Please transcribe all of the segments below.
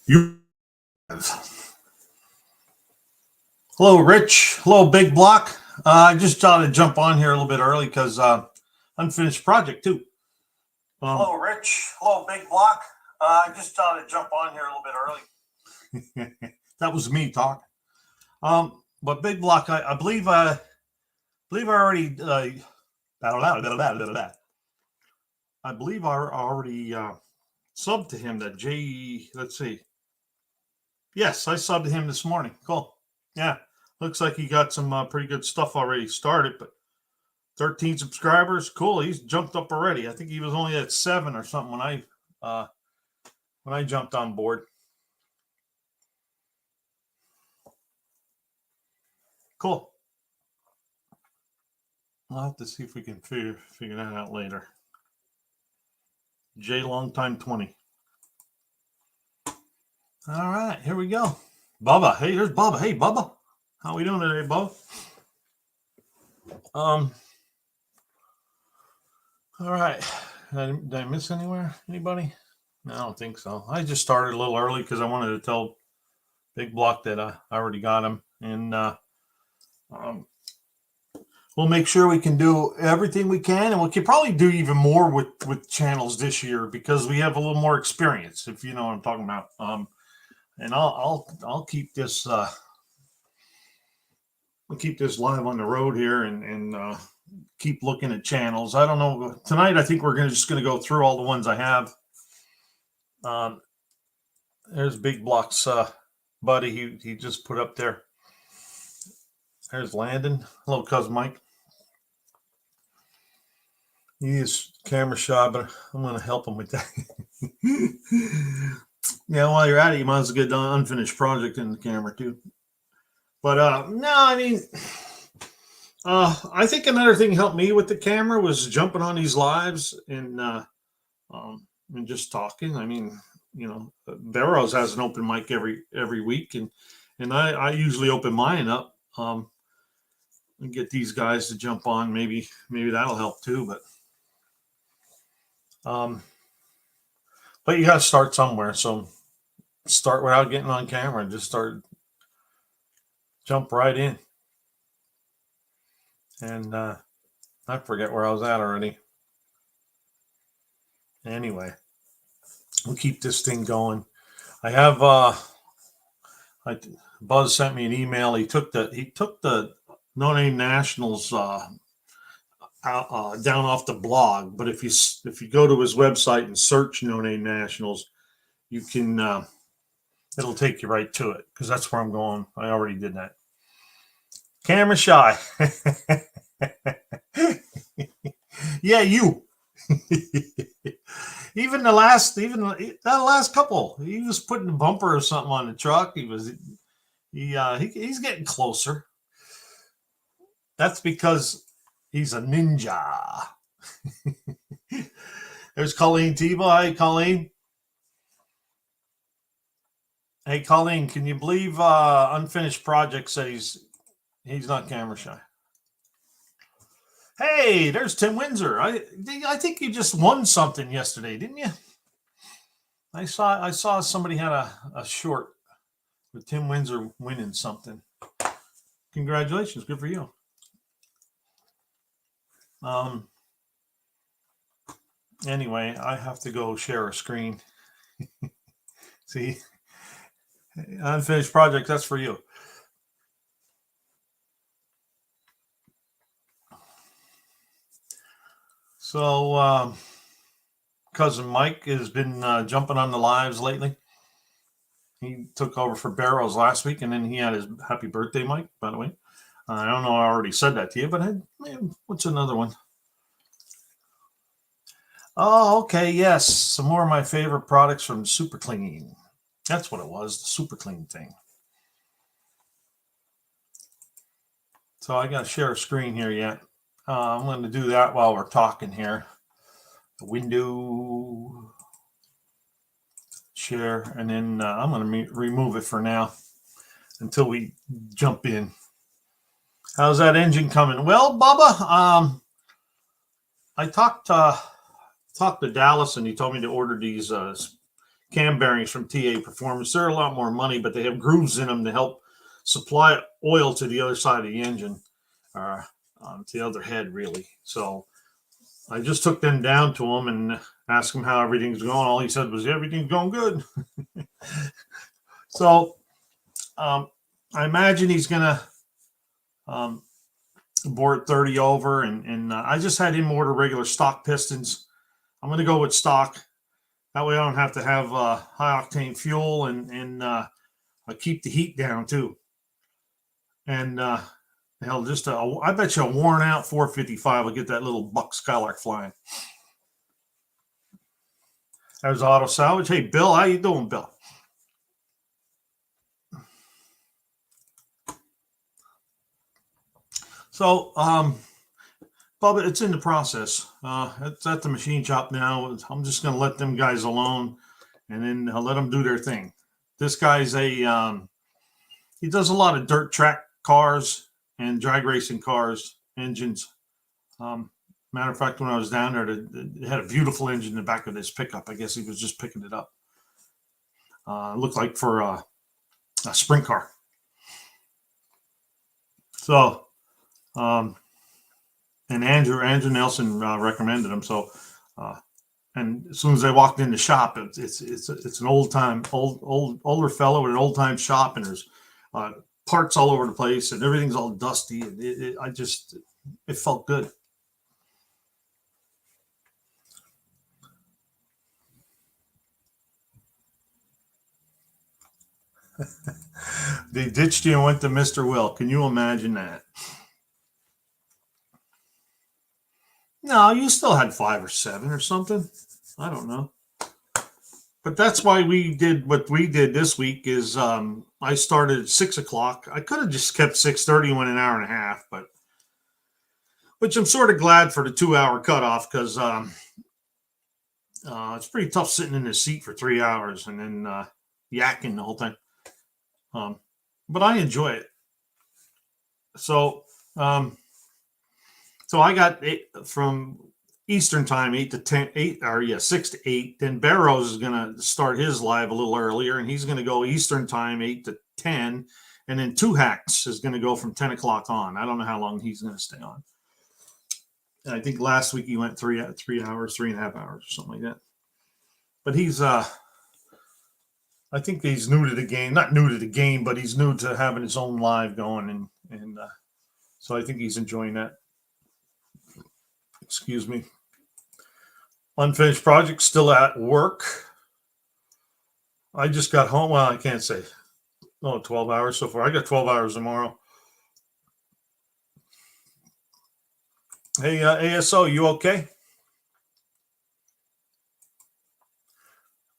You. Hello, Rich. Hello, Big Block. I just thought to jump on here a little bit early because unfinished project too. Hello, Rich. Hello, Big Block. I just thought to jump on here a little bit early. That was me talking. But Big Block, I believe I already I believe I already subbed to him that J. Let's see. Yes, I subbed to him this morning. Cool. Yeah, looks like he got some pretty good stuff already started, but 13 subscribers. Cool. He's jumped up already. I think he was only at 7 or something when I jumped on board. Cool. I'll have to see if we can figure that out later. J Longtime 20. All right, here we go. Bubba. Hey, there's Bubba. Hey, Bubba. How we doing today, Bubba? All right. Did I miss anywhere? Anybody? No, I don't think so. I just started a little early because I wanted to tell Big Block that I already got him. And we'll make sure we can do everything we can. And we can probably do even more with channels this year because we have a little more experience, if you know what I'm talking about. And I'll keep this live on the road here and keep looking at channels. I don't know. Tonight, I think we're just going to go through all the ones I have. There's Big Block's buddy. He just put up there. There's Landon. Hello, cousin Mike. He is camera shy, but I'm going to help him with that. Yeah, while you're at it, you might as well get an unfinished project in the camera too. But no, I mean, I think another thing helped me with the camera was jumping on these lives and just talking. I mean, you know, Barrows has an open mic every week, and I usually open mine up and get these guys to jump on. Maybe that'll help too. But you got to start somewhere. So start without getting on camera. Just jump right in. And I forget where I was at already. Anyway, we'll keep this thing going. I have Buzz sent me an email. He took the NoNameNationals down off the blog. But if you go to his website and search NoNameNationals, you can it'll take you right to it because that's where I'm going. I already did that. Camera shy. Yeah, you. Even that last couple, he was putting a bumper or something on the truck. He's getting closer. That's because he's a ninja. There's Colleen Tebow. Hi, Colleen. Hey, Colleen, can you believe Unfinished Project says he's not camera shy? Hey, there's Tim Windsor. I think you just won something yesterday, didn't you? I saw somebody had a short with Tim Windsor winning something. Congratulations, good for you. Anyway, I have to go share a screen. See, Unfinished Project, that's for you. So, cousin Mike has been jumping on the lives lately. He took over for Barrows last week, and then he had his happy birthday, Mike, by the way. I don't know, I already said that to you, but what's another one? Oh, okay, yes. Some more of my favorite products from Super Clean. That's what it was, the Super Clean thing. So I got to share a screen here yet. I'm going to do that while we're talking here. The window, share, and then I'm going to remove it for now until we jump in. How's that engine coming? Well, Bubba, I talked to Dallas, and he told me to order these cam bearings from TA Performance. They're a lot more money, but they have grooves in them to help supply oil to the other side of the engine, or to the other head, really. So I just took them down to him and asked him how everything's going. All he said was, everything's going good. So I imagine he's going to bore it 30 over. And I just had him order regular stock pistons. I'm going to go with stock. That way I don't have to have high octane fuel, and keep the heat down too. And hell, just I bet you a worn out 455 will get that little buck Skylark flying. There's Auto Salvage. Hey, Bill, how you doing, Bill? So, Bubba, it's in the process. It's at the machine shop now. I'm just going to let them guys alone, and then I'll let them do their thing. This guy's he does a lot of dirt track cars and drag racing cars, engines. Matter of fact, when I was down there, it had a beautiful engine in the back of this pickup. I guess he was just picking it up. It looked like for a sprint car. So, and Andrew Nelson recommended him. So, and as soon as I walked in the shop, it's an older fellow with an old time shop, and there's parts all over the place, and everything's all dusty. And it felt good. They ditched you and went to Mr. Will. Can you imagine that? No, you still had 5 or 7 or something. I don't know. But that's why we did what we did this week. Is I started at 6 o'clock. I could have just kept 6:30 and went an hour and a half, but which I'm sort of glad for the 2-hour cutoff, because it's pretty tough sitting in the seat for 3 hours and then yakking the whole time. But I enjoy it. So I got from Eastern time 8 to 10, 6 to 8. Then Barrows is going to start his live a little earlier, and he's going to go Eastern time 8 to 10. And then Two Hacks is going to go from 10 o'clock on. I don't know how long he's going to stay on. And I think last week he went 3 hours, 3.5 hours, or something like that. But he's I think he's new to the game. Not new to the game, but he's new to having his own live going, and so I think he's enjoying that. Excuse me. Unfinished project, still at work. I just got home. Well, I can't say. 12 hours so far. I got 12 hours tomorrow. Hey, ASO, you okay?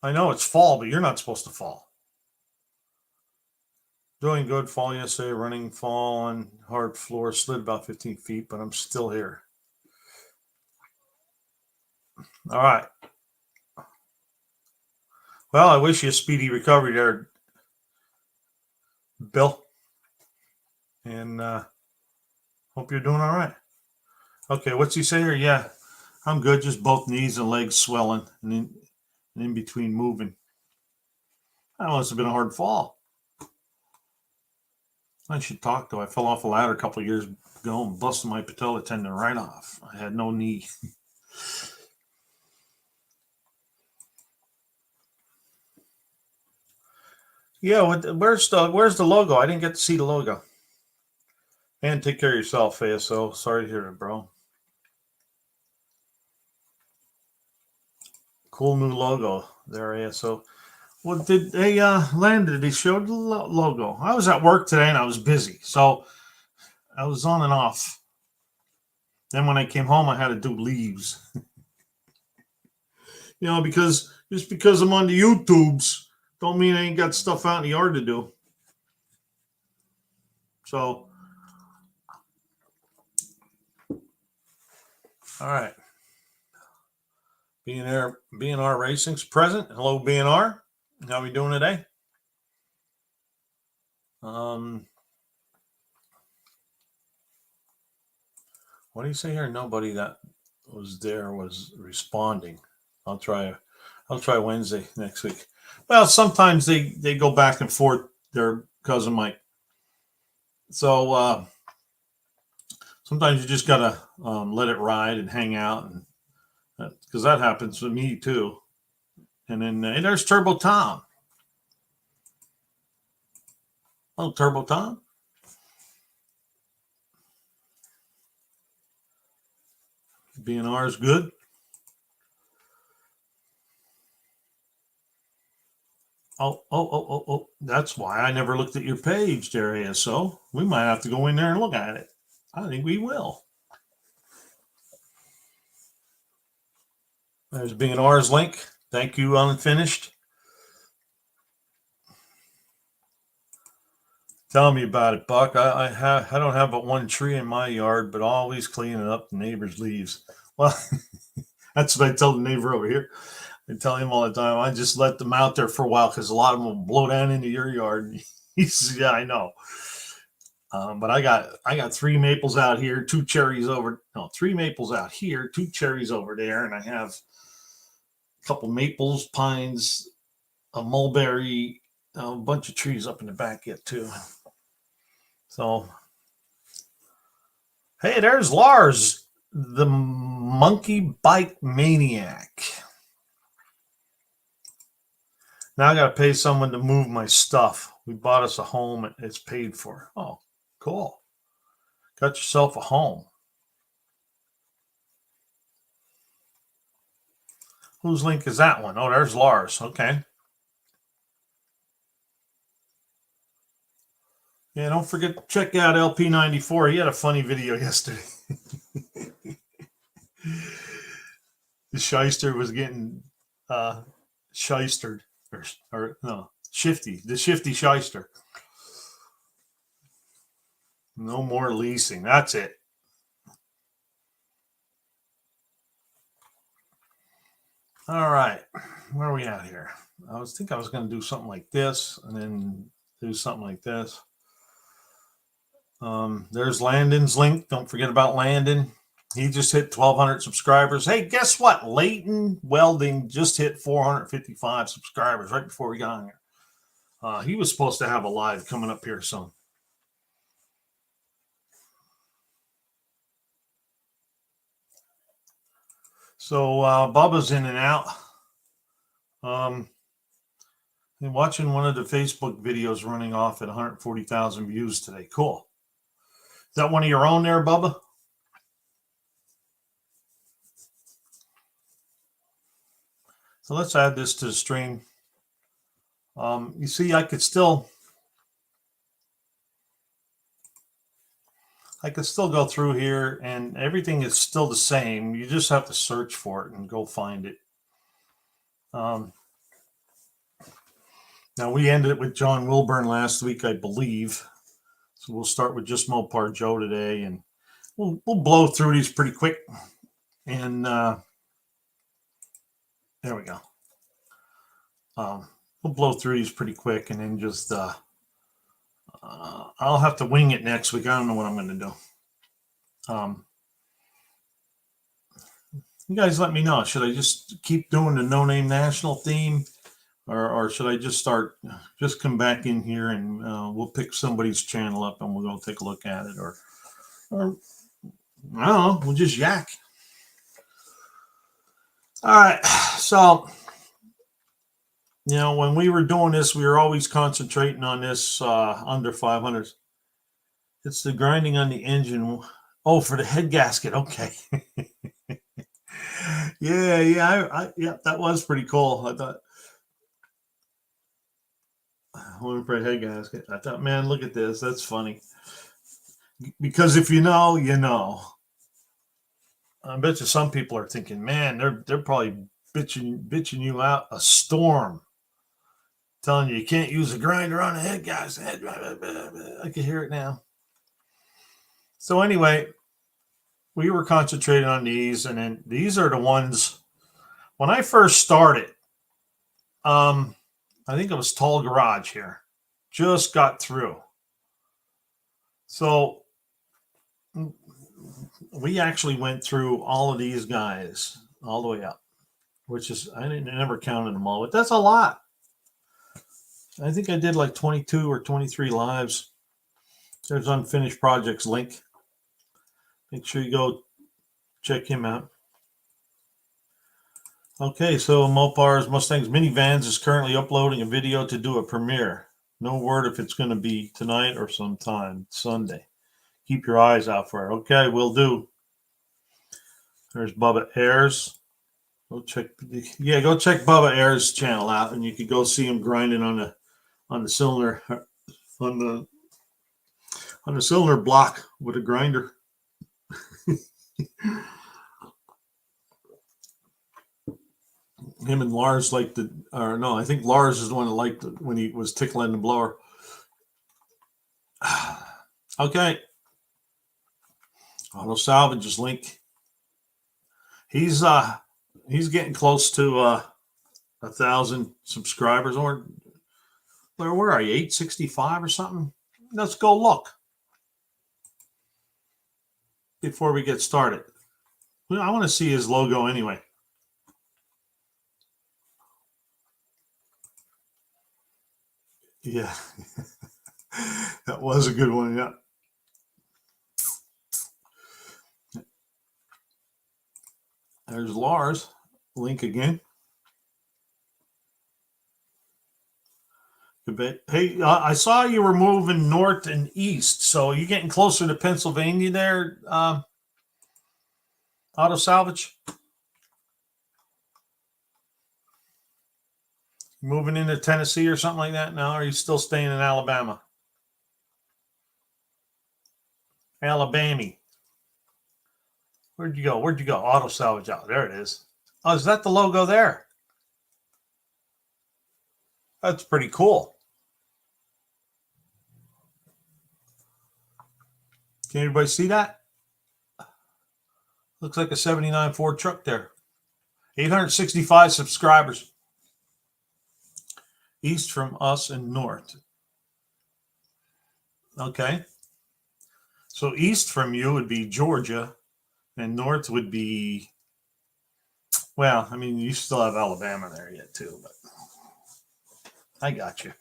I know it's fall, but you're not supposed to fall. Doing good. Fall yesterday, running fall on hard floor, slid about 15 feet, but I'm still here. All right. Well, I wish you a speedy recovery there, Bill. And hope you're doing all right. Okay, what's he say here? Yeah, I'm good. Just both knees and legs swelling, and in between moving. That must have been a hard fall. I should talk to. I fell off a ladder a couple of years ago and busted my patella tendon right off. I had no knee. Yeah, where's the logo? I didn't get to see the logo. And take care of yourself, ASO. Sorry to hear it, bro. Cool new logo there, ASO. Well, did they landed? They showed the logo. I was at work today and I was busy, so I was on and off. Then when I came home, I had to do leaves. Because just because I'm on the YouTubes, don't mean I ain't got stuff out in the yard to do. So, all right. BNR Racing's present. Hello, BNR. How are we doing today? What do you say here? Nobody that was there was responding. I'll try Wednesday next week. Well, sometimes they go back and forth. Their cousin Mike. So sometimes you just gotta let it ride and hang out, and because that happens to me too. And then there's Turbo Tom. Oh, Turbo Tom. BNR is good. Oh. That's why I never looked at your page there, ASO. We might have to go in there and look at it. I think we will. There's BNR's link. Thank you, Unfinished. Tell me about it, Buck. I don't have but one tree in my yard, but always cleaning up the neighbor's leaves. Well, that's what I tell the neighbor over here. I tell him all the time. I just let them out there for a while because a lot of them will blow down into your yard. He says, "Yeah, I know." But I got 3 maples out here, 2 cherries over. No, 3 maples out here, 2 cherries over there, and I have a couple maples, pines, a mulberry, a bunch of trees up in the back yet too. So, hey, there's Lars, the monkey bike maniac. Now I got to pay someone to move my stuff. We bought us a home and it's paid for. Oh, cool. Got yourself a home. Whose link is that one? Oh, there's Lars. Okay. Yeah, don't forget to check out LP94. He had a funny video yesterday. The shyster was getting shystered. Or no, shifty. The shifty shyster. No more leasing. That's it. All right. Where are we at here? I was going to do something like this and then do something like this. There's Landon's link. Don't forget about Landon. He just hit 1,200 subscribers. Hey, guess what? Leighton Welding just hit 455 subscribers right before we got on here. He was supposed to have a live coming up here soon. So Bubba's in and out. I'm watching one of the Facebook videos running off at 140,000 views today. Cool. Is that one of your own there, Bubba? So let's add this to the stream. You see, I could still go through here and everything is still the same. You just have to search for it and go find it. Now we ended it with John Wilburn last week, I believe. So we'll start with just Mopar Joe today, and we'll blow through these pretty quick. And there we go. We'll blow through these pretty quick, and then just I'll have to wing it next week. I don't know what I'm going to do. You guys let me know. Should I just keep doing the No Name National theme, or should I just come back in here and we'll pick somebody's channel up and we'll go take a look at it, or I don't know, we'll just yak. All right, so when we were doing this, we were always concentrating on this under 500s. It's the grinding on the engine. Oh, for the head gasket. Okay. Yeah, that was pretty cool. I thought, for a head gasket. I thought, man, look at this. That's funny. Because if you know, you know. I bet you some people are thinking, man, they're probably bitching you out a storm, telling you can't use a grinder on a head gasket. I can hear it now. So anyway, we were concentrating on these, and then these are the ones when I first started. I think it was Tall Garage here. Just got through. So we actually went through all of these guys all the way up, which is, I never counted them all, but that's a lot. I think I did like 22 or 23 lives. There's Unfinished Projects link. Make sure you go check him out. Okay, so Mopar's Mustangs Minivans is currently uploading a video to do a premiere. No word if it's going to be tonight or sometime Sunday. Keep your eyes out for it. Okay, will do. There's Bubba Ayers. Go check Bubba Ayers' channel out, and you could go see him grinding on the cylinder on the cylinder block with a grinder. Him and Lars liked the, or no, I think Lars is the one that liked it when he was tickling the blower. Okay. Auto Salvage's link. He's getting close to 1,000 subscribers, or where are you? 865 or something? Let's go look before we get started. I want to see his logo anyway. Yeah. That was a good one, yeah. There's Lars. Link again. Hey, I saw you were moving north and east, so you're getting closer to Pennsylvania there, Auto Salvage? Moving into Tennessee or something like that now, or are you still staying in Alabama? Alabama. Where'd you go? Auto Salvage out. There it is. Oh, is that the logo there? That's pretty cool. Can everybody see that? Looks like a 79 Ford truck there. 865 subscribers. East from us and north. Okay. So east from you would be Georgia, and north would be, well, I mean, you still have Alabama there yet too, but I got you.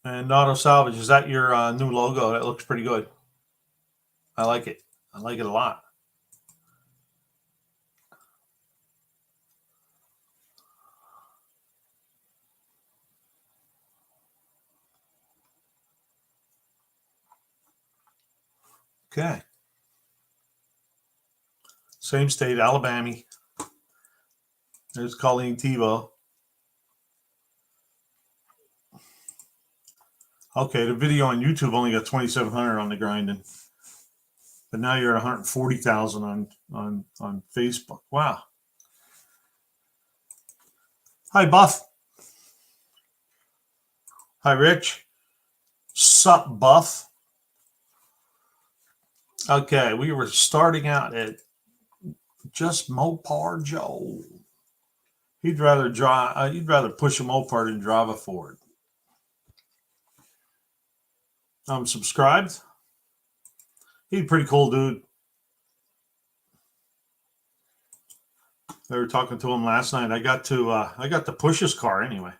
And Auto Salvage, is that your new logo? That looks pretty good. I like it. I like it a lot. Okay. Same state, Alabama. There's Colleen Tebow. Okay, the video on YouTube only got 2,700 on the grinding, but now you're at 140,000 on Facebook. Wow. Hi, Buff. Hi, Rich. Sup, Buff. Okay, we were starting out at just Mopar Joe. He'd rather push a Mopar than drive a Ford. I'm subscribed. He's a pretty cool dude. They were talking to him last night. I got to push his car anyway.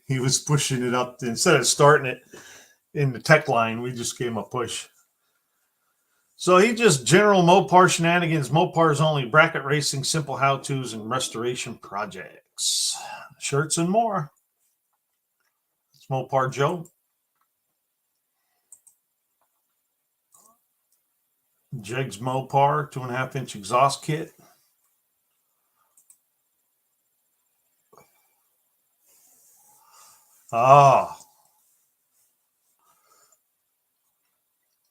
He was pushing it up instead of starting it in the tech line. We just gave him a push. So he just general Mopar shenanigans, Mopars only, bracket racing, simple how-tos, and restoration projects. Shirts and more. It's Mopar Joe. Jegs Mopar, 2.5-inch exhaust kit.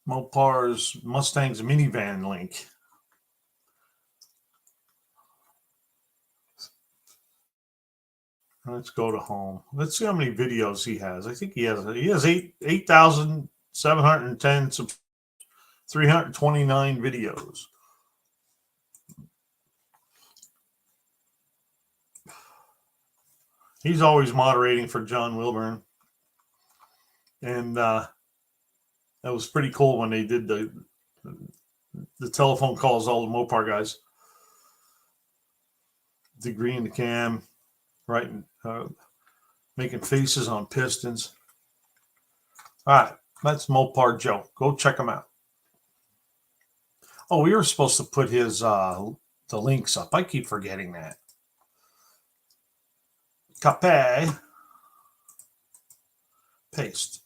Mopar's Mustangs minivan link. Let's go to home. Let's see how many videos he has. I think he has 8,710 329 videos. He's always moderating for John Wilburn. And that was pretty cool when they did the telephone calls, all the Mopar guys. degree in the cam, writing, making faces on pistons. All right, that's Mopar Joe. Go check him out. Oh, we were supposed to put his the links up. I keep forgetting that. Copy. Paste.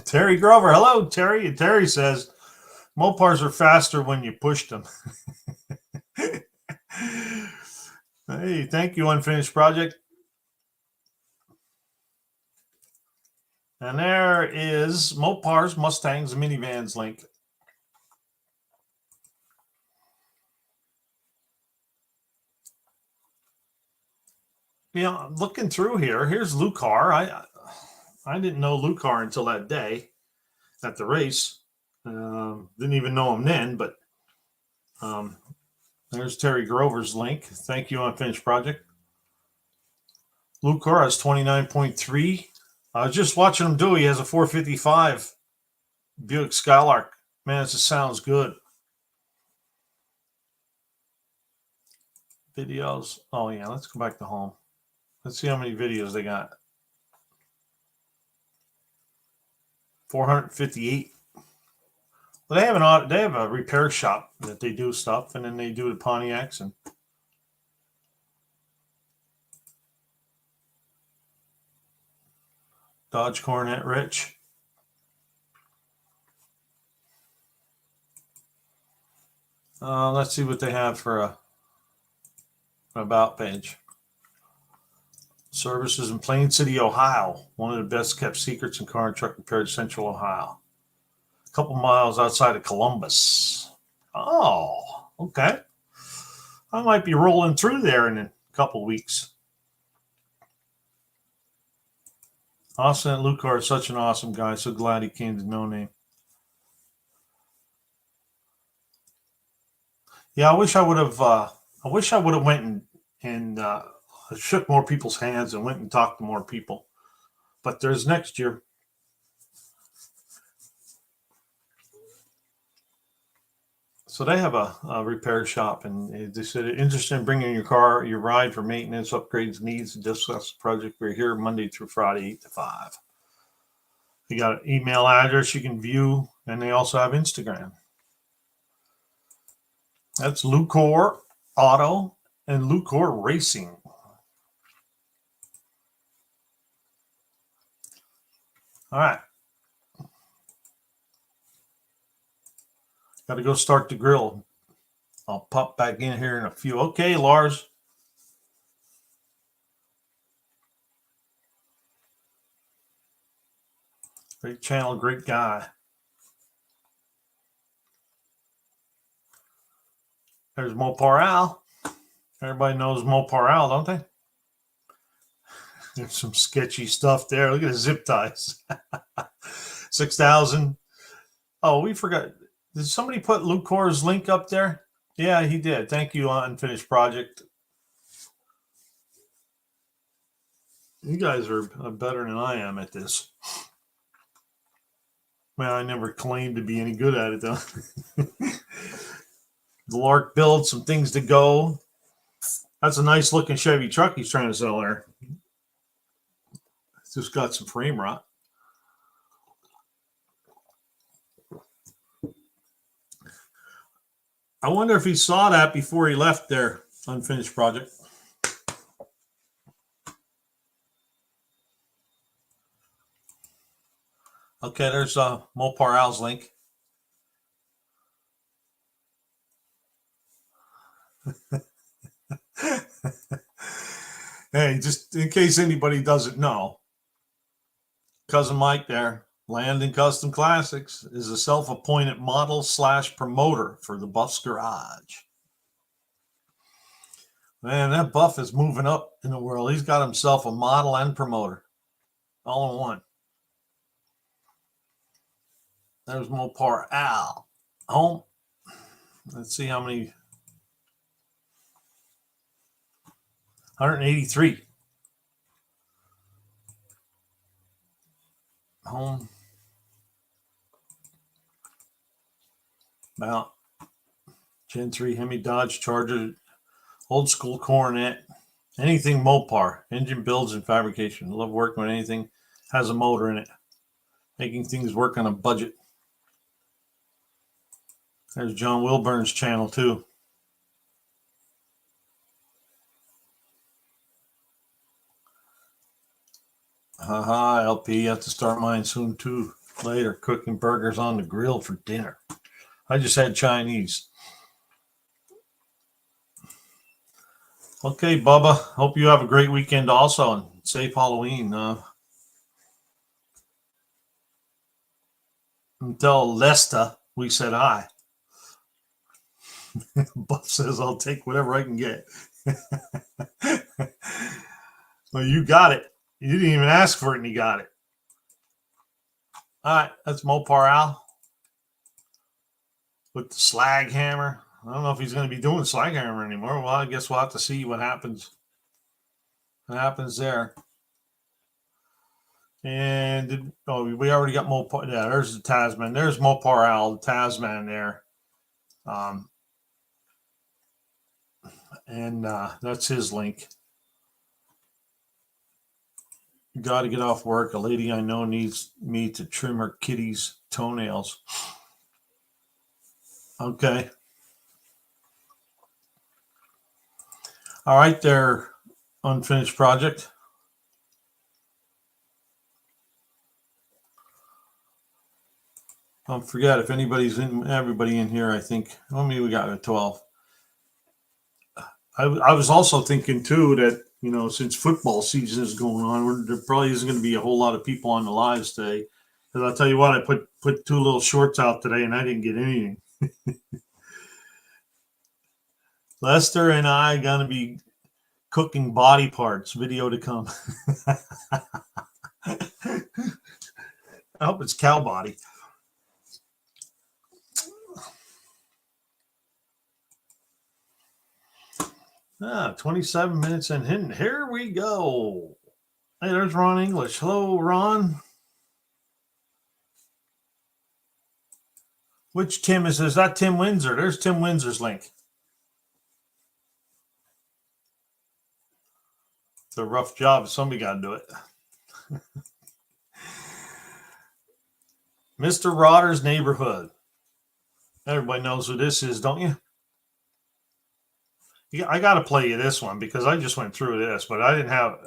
Terry Grover. Hello, Terry. And Terry says, Mopars are faster when you push them. Hey, thank you, Unfinished Project. And there is Mopars, Mustangs, and Minivans link. Looking through here, here's Lucar. I didn't know Lucar until that day at the race. Didn't even know him then, but there's Terry Grover's link. Thank you, Unfinished Project. Lucar has 29.3. I was just watching him do. He has a 455 Buick Skylark. Man, this sounds good. Videos. Oh, yeah, let's go back to home. Let's see how many videos they got. 458. Well, they have a repair shop that they do stuff, and then they do the Pontiacs and Dodge Coronet Rich. Let's see what they have for an about page. Services in Plain City, Ohio. One of the best kept secrets in car and truck repair in Central Ohio. A couple miles outside of Columbus. Oh, okay. I might be rolling through there in a couple weeks. Austin Lucar is such an awesome guy. So glad he came to No Name. Yeah, I wish I would have went and shook more people's hands and went and talked to more people. But there's next year. So they have a repair shop, and they said, interested in bringing your ride for maintenance, upgrades, needs, and discuss the project. We're here Monday through Friday, 8 to 5. You got an email address you can view, and they also have Instagram. That's Lucar Auto and Lucar Racing. All right. Got to go start the grill. I'll pop back in here in a few. Okay, Lars. Great channel, great guy. There's Mopar Al. Everybody knows Mopar Al, don't they? There's some sketchy stuff there. Look at the zip ties. 6,000. Oh, we forgot. Did somebody put Lucar's link up there? Yeah, he did. Thank you, Unfinished Project. You guys are better than I am at this. Man, I never claimed to be any good at it, though. The Lark build, some things to go. That's a nice looking Chevy truck he's trying to sell there. It's just got some frame rot. I wonder if he saw that before he left their Unfinished Project. Okay, there's Mopar Al's link. Hey, just in case anybody doesn't know, Cousin Mike there, Landon Custom Classics, is a self-appointed model / promoter for the Buff's Garage. Man, that Buff is moving up in the world. He's got himself a model and promoter all in one. There's Mopar Al. Home. Let's see how many. 183. Home. about Gen 3 Hemi Dodge Charger, old school Coronet, anything Mopar, engine builds and fabrication. Love working with anything has a motor in it, making things work on a budget. There's John Wilburn's channel too. Haha, LP, you have to start mine soon too. Later, cooking burgers on the grill for dinner. I just had Chinese. Okay, Bubba. Hope you have a great weekend also, and safe Halloween. Until Lesta, we said hi. Buff says I'll take whatever I can get. Well, you got it. You didn't even ask for it, and you got it. All right, that's Mopar Al with the slag hammer. I don't know if he's going to be doing slag hammer anymore. Well, I guess we'll have to see what happens. What happens there? And we already got Mopar. Yeah, there's the Tasman. There's Mopar Al, the Tasman there. And that's his link. You got to get off work. A lady I know needs me to trim her kitty's toenails. Okay. All right, there, unfinished project. Don't forget, if anybody's in, everybody in here, I think, well, maybe we got a 12. I was also thinking too that, you know, since football season is going on, there probably isn't going to be a whole lot of people on the lives today. Because I'll tell you what, I put 2 little shorts out today and I didn't get anything. Lester and I gonna be cooking body parts. Video to come. I hope it's cow body. 27 minutes and here we go. Hey, there's Ron English. Hello, Ron. Which Tim is this? Is that Tim Windsor? There's Tim Windsor's link. It's a rough job. Somebody got to do it. Mr. Rodder's Neighborhood. Everybody knows who this is, don't you? Yeah, I got to play you this one because I just went through this, but I didn't have,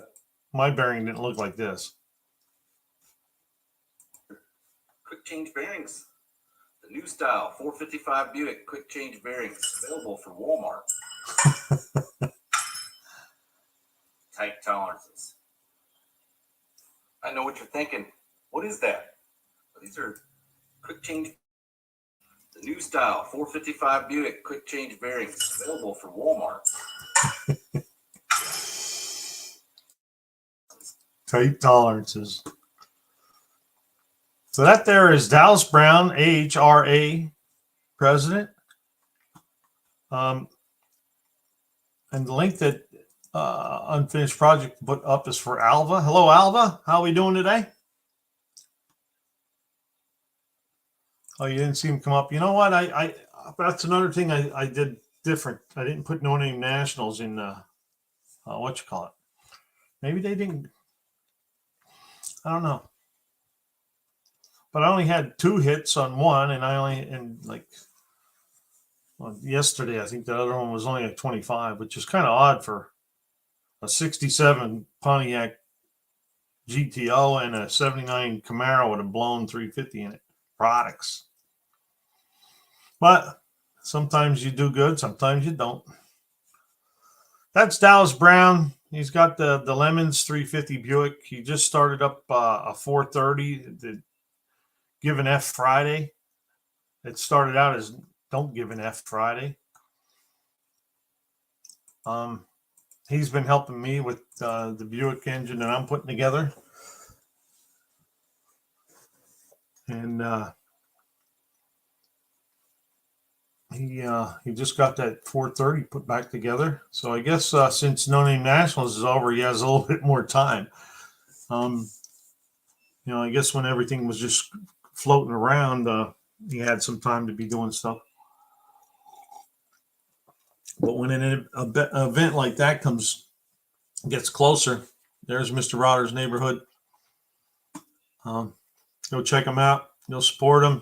my bearing didn't look like this. Quick change bearings. The new style 455 Buick quick change bearings available for Walmart. Tight tolerances. I know what you're thinking. What is that? Well, these are quick change. The new style 455 Buick quick change bearings available for Walmart. Tight tolerances. So that there is Dallas Brown, AHRA president. And the link that Unfinished Project put up is for Alva. Hello, Alva. How are we doing today? Oh, you didn't see him come up. You know what? I that's another thing I did different. I didn't put NoNameNationals in what you call it. Maybe they didn't. I don't know. But I only had 2 hits on one, and yesterday I think the other one was only at 25, which is kind of odd for a 67 Pontiac GTO and a 79 Camaro with a blown 350 in it. Products. But sometimes you do good, sometimes you don't. That's Dallas Brown. He's got the Lemons 350 Buick. He just started up a 430, the Give an F Friday. It started out as Don't Give an F Friday. He's been helping me with the Buick engine that I'm putting together. And he just got that 430 put back together. So I guess since NoNameNationals is over, he has a little bit more time. You know, I guess when everything was just floating around, he had some time to be doing stuff. But when an event like that gets closer, there's Mr. Rotter's neighborhood. Go check him out. Go support him.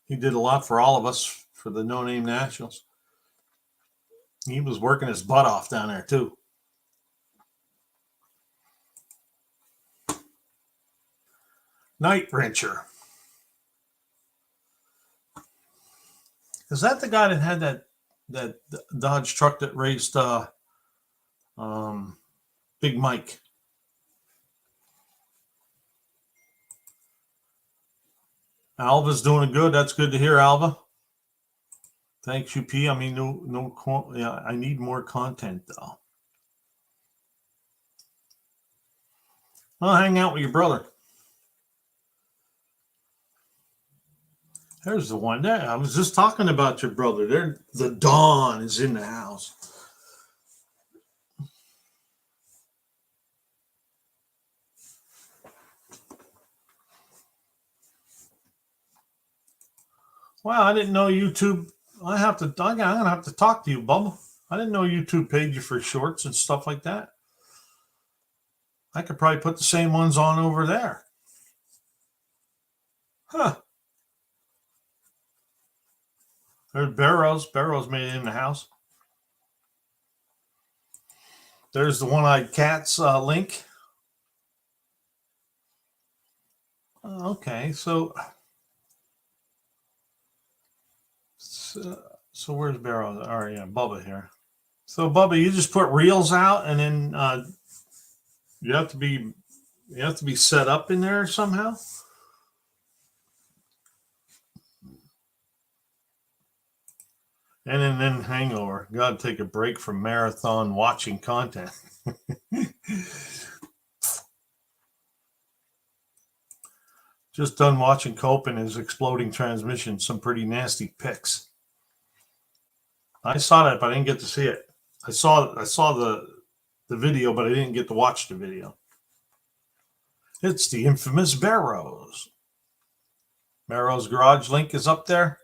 He did a lot for all of us for the No Name Nationals. He was working his butt off down there too. Night Wrencher. Is that the guy that had that Dodge truck that raced Big Mike? Alva's doing good. That's good to hear, Alva. Thanks, UP. I mean, yeah, I need more content though. I'll hang out with your brother. There's the one there. I was just talking about your brother. There, the Dawn is in the house. Wow, I didn't know YouTube. I'm gonna have to talk to you, Bubba. I didn't know YouTube paid you for shorts and stuff like that. I could probably put the same ones on over there. Huh. There's Barrows. Barrows made it in the house. There's the one-eyed cat's link. Okay, so where's Barrows? All right, yeah, Bubba here. So Bubba, you just put reels out, and then you have to be set up in there somehow. And then hangover. Got to take a break from marathon watching content. Just done watching Cope and his exploding transmission. Some pretty nasty pics. I saw that, but I didn't get to see it. I saw the video, but I didn't get to watch the video. It's the infamous Barrows. Barrows Garage link is up there.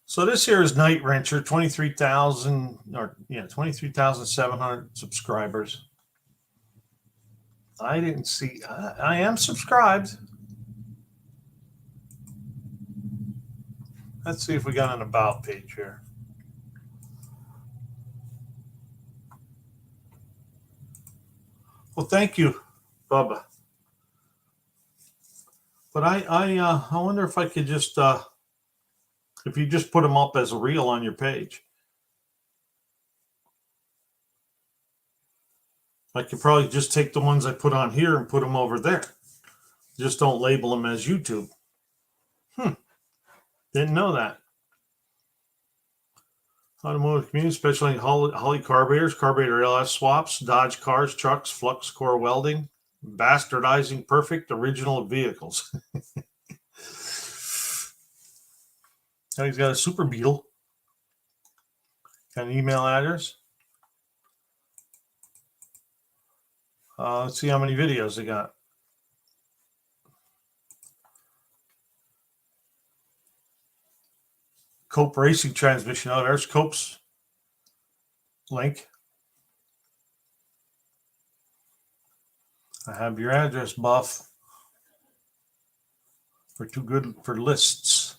So this here is Night Wrencher, 23,700 subscribers. I didn't see. I am subscribed. Let's see if we got an about page here. Well, thank you, Bubba. But I wonder if I could just if you just put them up as a reel on your page. I could probably just take the ones I put on here and put them over there. Just don't label them as YouTube. Didn't know that. Automotive community, especially Holly carburetors, carburetor LS swaps, Dodge cars, trucks, flux core welding, bastardizing perfect original vehicles. Now he's got a Super Beetle. Got an email address. Let's see how many videos they got. Cope Racing transmission. Oh, there's Cope's link. I have your address, Buff. We're too good for lists.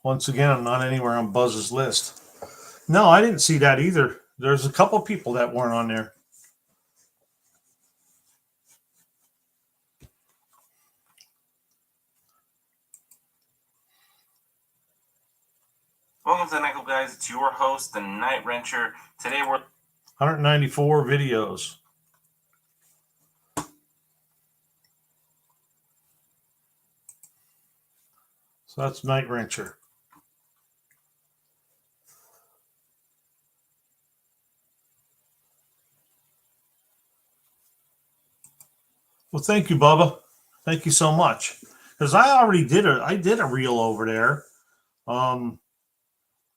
Once again, I'm not anywhere on Buzz's list. No, I didn't see that either. There's a couple people that weren't on there. Welcome to the Nickel Guys. It's your host, the Night Wrencher. Today we're 194 videos. So that's Night Wrencher. Well, thank you, Bubba. Thank you so much. Because I already did a reel over there.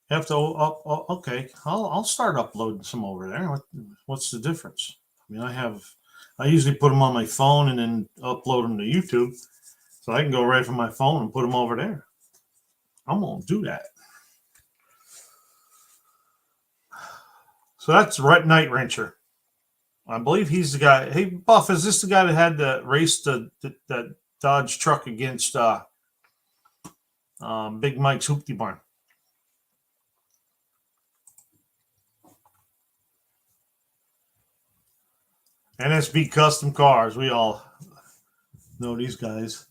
Have to okay. I'll start uploading some over there. What's the difference? I mean, I usually put them on my phone and then upload them to YouTube, so I can go right from my phone and put them over there. I'm gonna do that. So that's Night Wrencher. I believe he's the guy. Hey, Buff, is this the guy that had the race that Dodge truck against Big Mike's Hoopty Barn? NSB Custom Cars. We all know these guys.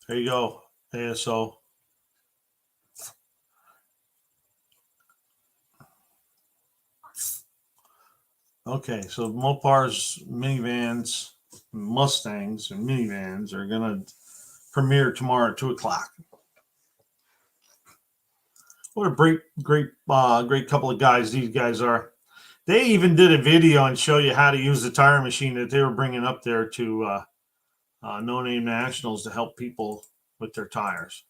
There you go, ASO. Okay, so Mopar's minivans, Mustangs, and minivans are going to premiere tomorrow at 2 o'clock. What a great couple of guys these guys are. They even did a video and show you how to use the tire machine that they were bringing up there to NoNameNationals to help people with their tires.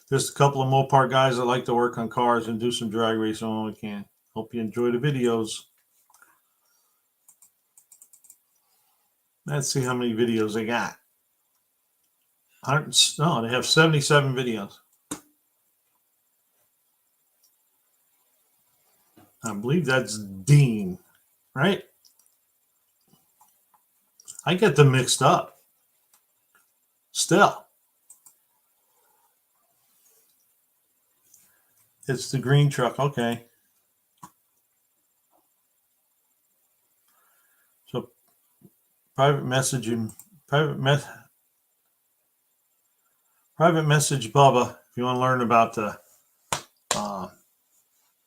Just a couple of Mopar guys that like to work on cars and do some drag racing when we can. Hope you enjoy the videos. Let's see how many videos they got. No, they have 77 videos. I believe that's Dean, right? I get them mixed up. Still. It's the green truck. Okay. So private message Bubba if you want to learn about the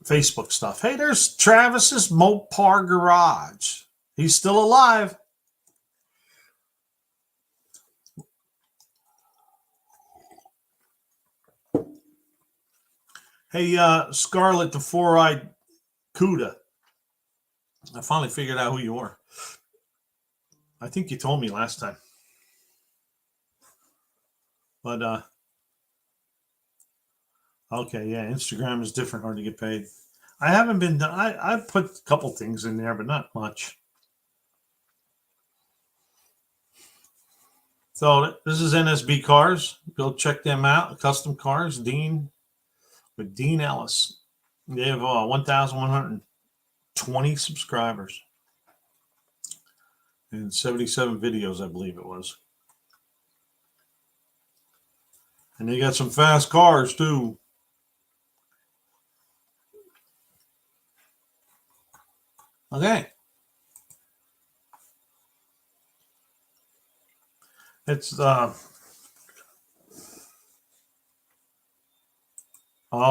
Facebook stuff. Hey, there's Travis's Mopar Garage. He's still alive. Hey, Scarlett, the four-eyed Cuda. I finally figured out who you are. I think you told me last time. But, okay, yeah, Instagram is different, hard to get paid. I haven't been, I put a couple things in there, but not much. So this is NSB Cars. Go check them out. Custom Cars, Dean, with Dean Ellis. They have 1,120 subscribers and 77 videos, I believe it was. And they got some fast cars too. Okay. It's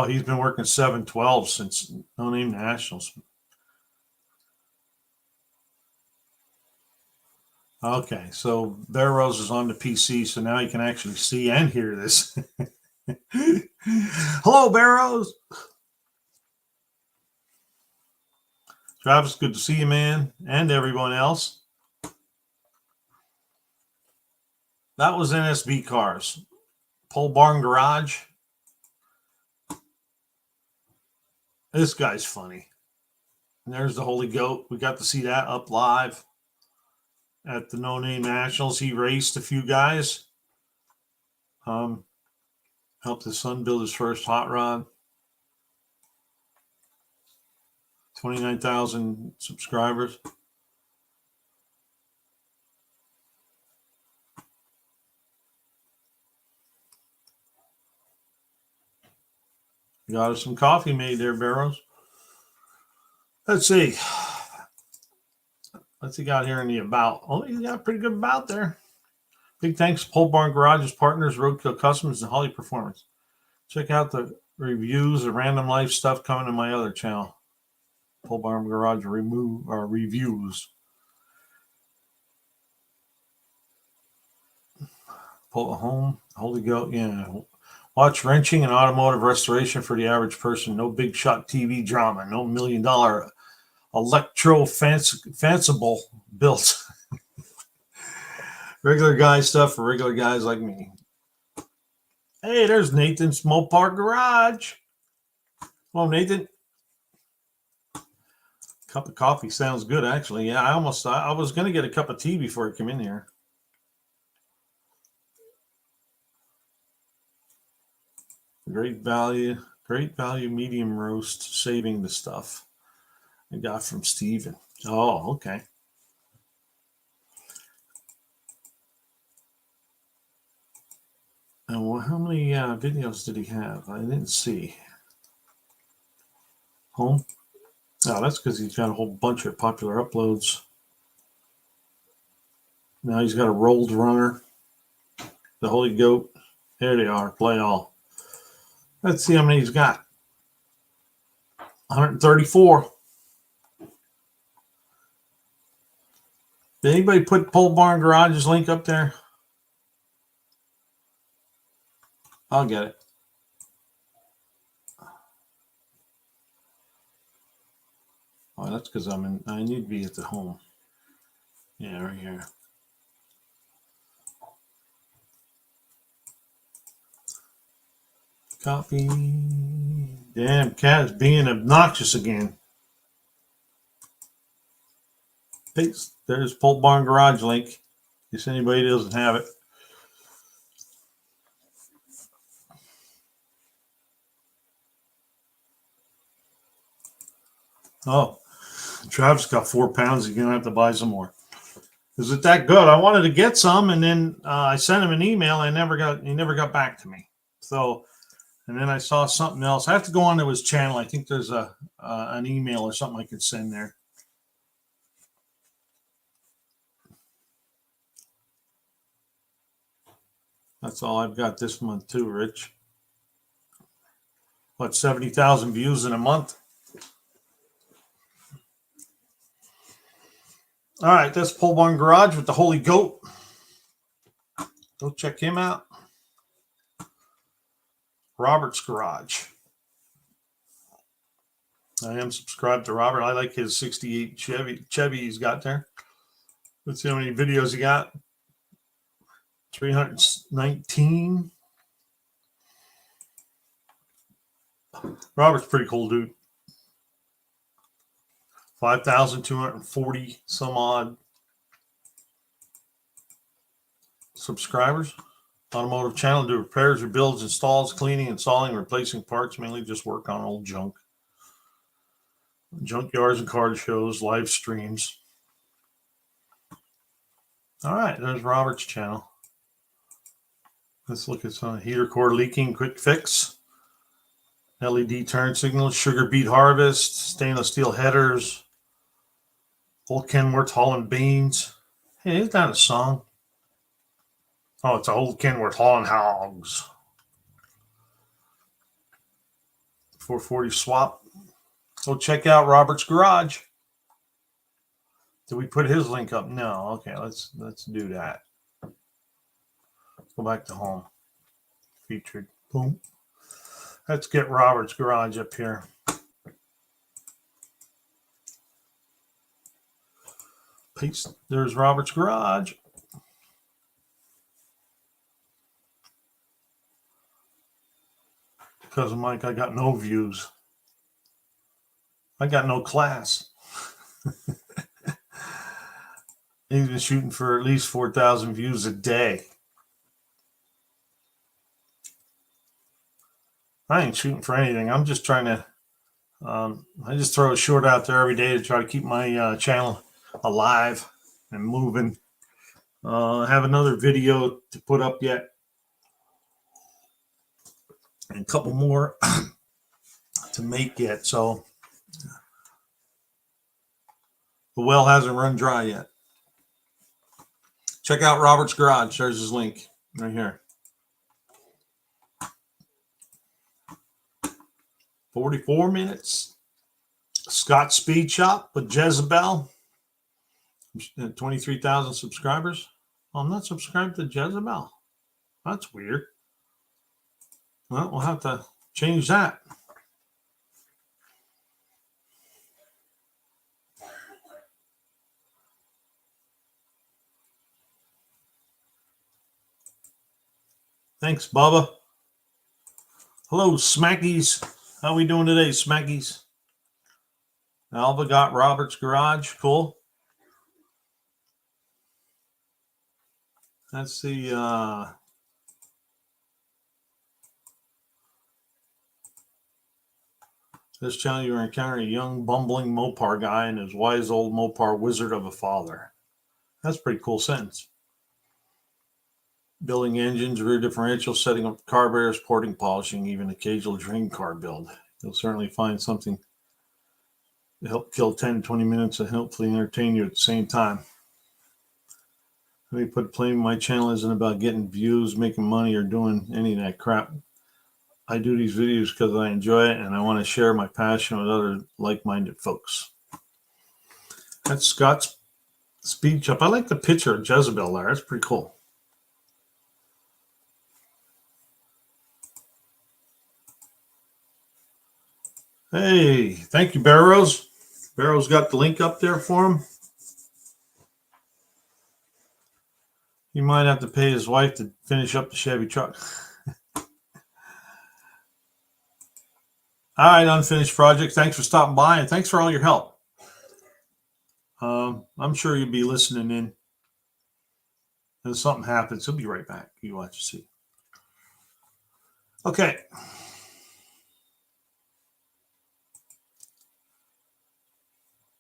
he's been working 7/12 since NoNameNationals. Okay, so Barrows is on the PC, so now you can actually see and hear this. Hello, Barrows. Travis, good to see you, man, and everyone else. That was NSB Cars. Pole Barn Garage. This guy's funny. And there's the Holy Goat. We got to see that up live at the NoNameNationals. He raced a few guys. Helped his son build his first hot rod. 29,000 subscribers. Got us some coffee made there, Barrows. Let's see. What's he got here in the about? Oh, he's got a pretty good about there. Big thanks to Pole Barn Garage's partners, Roadkill Customers, and Holly Performance. Check out the reviews, the random life stuff coming to my other channel. Pole Barn Garage reviews. Pull home, Holy Goat, yeah. Watch wrenching and automotive restoration for the average person. No big shot TV drama. No $1 million electro fanciful built. Regular guy stuff for regular guys like me. Hey, there's Nathan's Mopar Garage. Well, Nathan, cup of coffee sounds good, actually. Yeah, I was going to get a cup of tea before I come in here. Great value medium roast, saving the stuff I got from Steven. Oh, okay. And how many videos did he have? I didn't see. Home? Oh, that's because he's got a whole bunch of popular uploads. Now he's got a rolled runner, the Holy Goat. There they are. Play all. Let's see how many he's got. 134. Did anybody put Pole Barn Garage's link up there? I'll get it. Oh, that's because I need to be at the home. Yeah, right here. Copy. Damn, cat is being obnoxious again. Paste. There's Pole Barn Garage link. In case anybody doesn't have it. Oh, Travis got 4 pounds. He's gonna have to buy some more. Is it that good? I wanted to get some, and then I sent him an email. He never got back to me. So, and then I saw something else. I have to go onto his channel. I think there's an email or something I could send there. That's all I've got this month too, Rich. What, 70,000 views in a month? All right, that's Pole Barn Garage with the Holy Goat. Go check him out. Robert's Garage. I am subscribed to Robert. I like his 68 Chevy he's got there. Let's see how many videos he got. 319. Robert's pretty cool dude. 5,240 some odd subscribers. Automotive channel, do repairs, rebuilds, installs, cleaning, installing, replacing parts, mainly just work on old junk. Junkyards and car shows, live streams. All right, there's Robert's channel. Let's look at some heater core leaking, quick fix. LED turn signals, sugar beet harvest, stainless steel headers, old Kenworth hauling beans. Hey, isn't that a song? Oh, it's old Kenworth hauling hogs. 440 swap. Go check out Robert's Garage. Did we put his link up? No. Okay, let's do that. Go back to home. Featured. Boom. Let's get Robert's Garage up here. Paste. There's Robert's Garage. Because of Mike, I got no views. I got no class. He's been shooting for at least 4,000 views a day. I ain't shooting for anything. I'm just trying to, I just throw a short out there every day to try to keep my channel alive and moving. I have another video to put up yet. And a couple more to make yet. So the well hasn't run dry yet. Check out Robert's Garage. There's his link right here. 44 minutes. Scott Speed Shop with Jezebel. 23,000 subscribers. Oh, I'm not subscribed to Jezebel. That's weird. Well, we'll have to change that. Thanks, Bubba. Hello, Smackies. How we doing today, Smackies? Alva got Robert's Garage. Cool. That's the this channel you're encountering a young bumbling Mopar guy and his wise old Mopar wizard of a father. That's a pretty cool sentence. Building engines, rear differentials, setting up carburetors, porting, polishing, even occasional dream car build. You'll certainly find something to help kill 10 to 20 minutes and hopefully entertain you at the same time. Let me put plain, my channel isn't about getting views, making money, or doing any of that crap. I do these videos because I enjoy it and I want to share my passion with other like-minded folks. That's Scott's speech up. I like the picture of Jezebel there. That's pretty cool. Hey, thank you, Barrows. Barrows got the link up there for him. He might have to pay his wife to finish up the Chevy truck. All right, Unfinished Project. Thanks for stopping by and thanks for all your help. I'm sure you'll be listening in. If something happens, he'll be right back. You watch and see. Okay.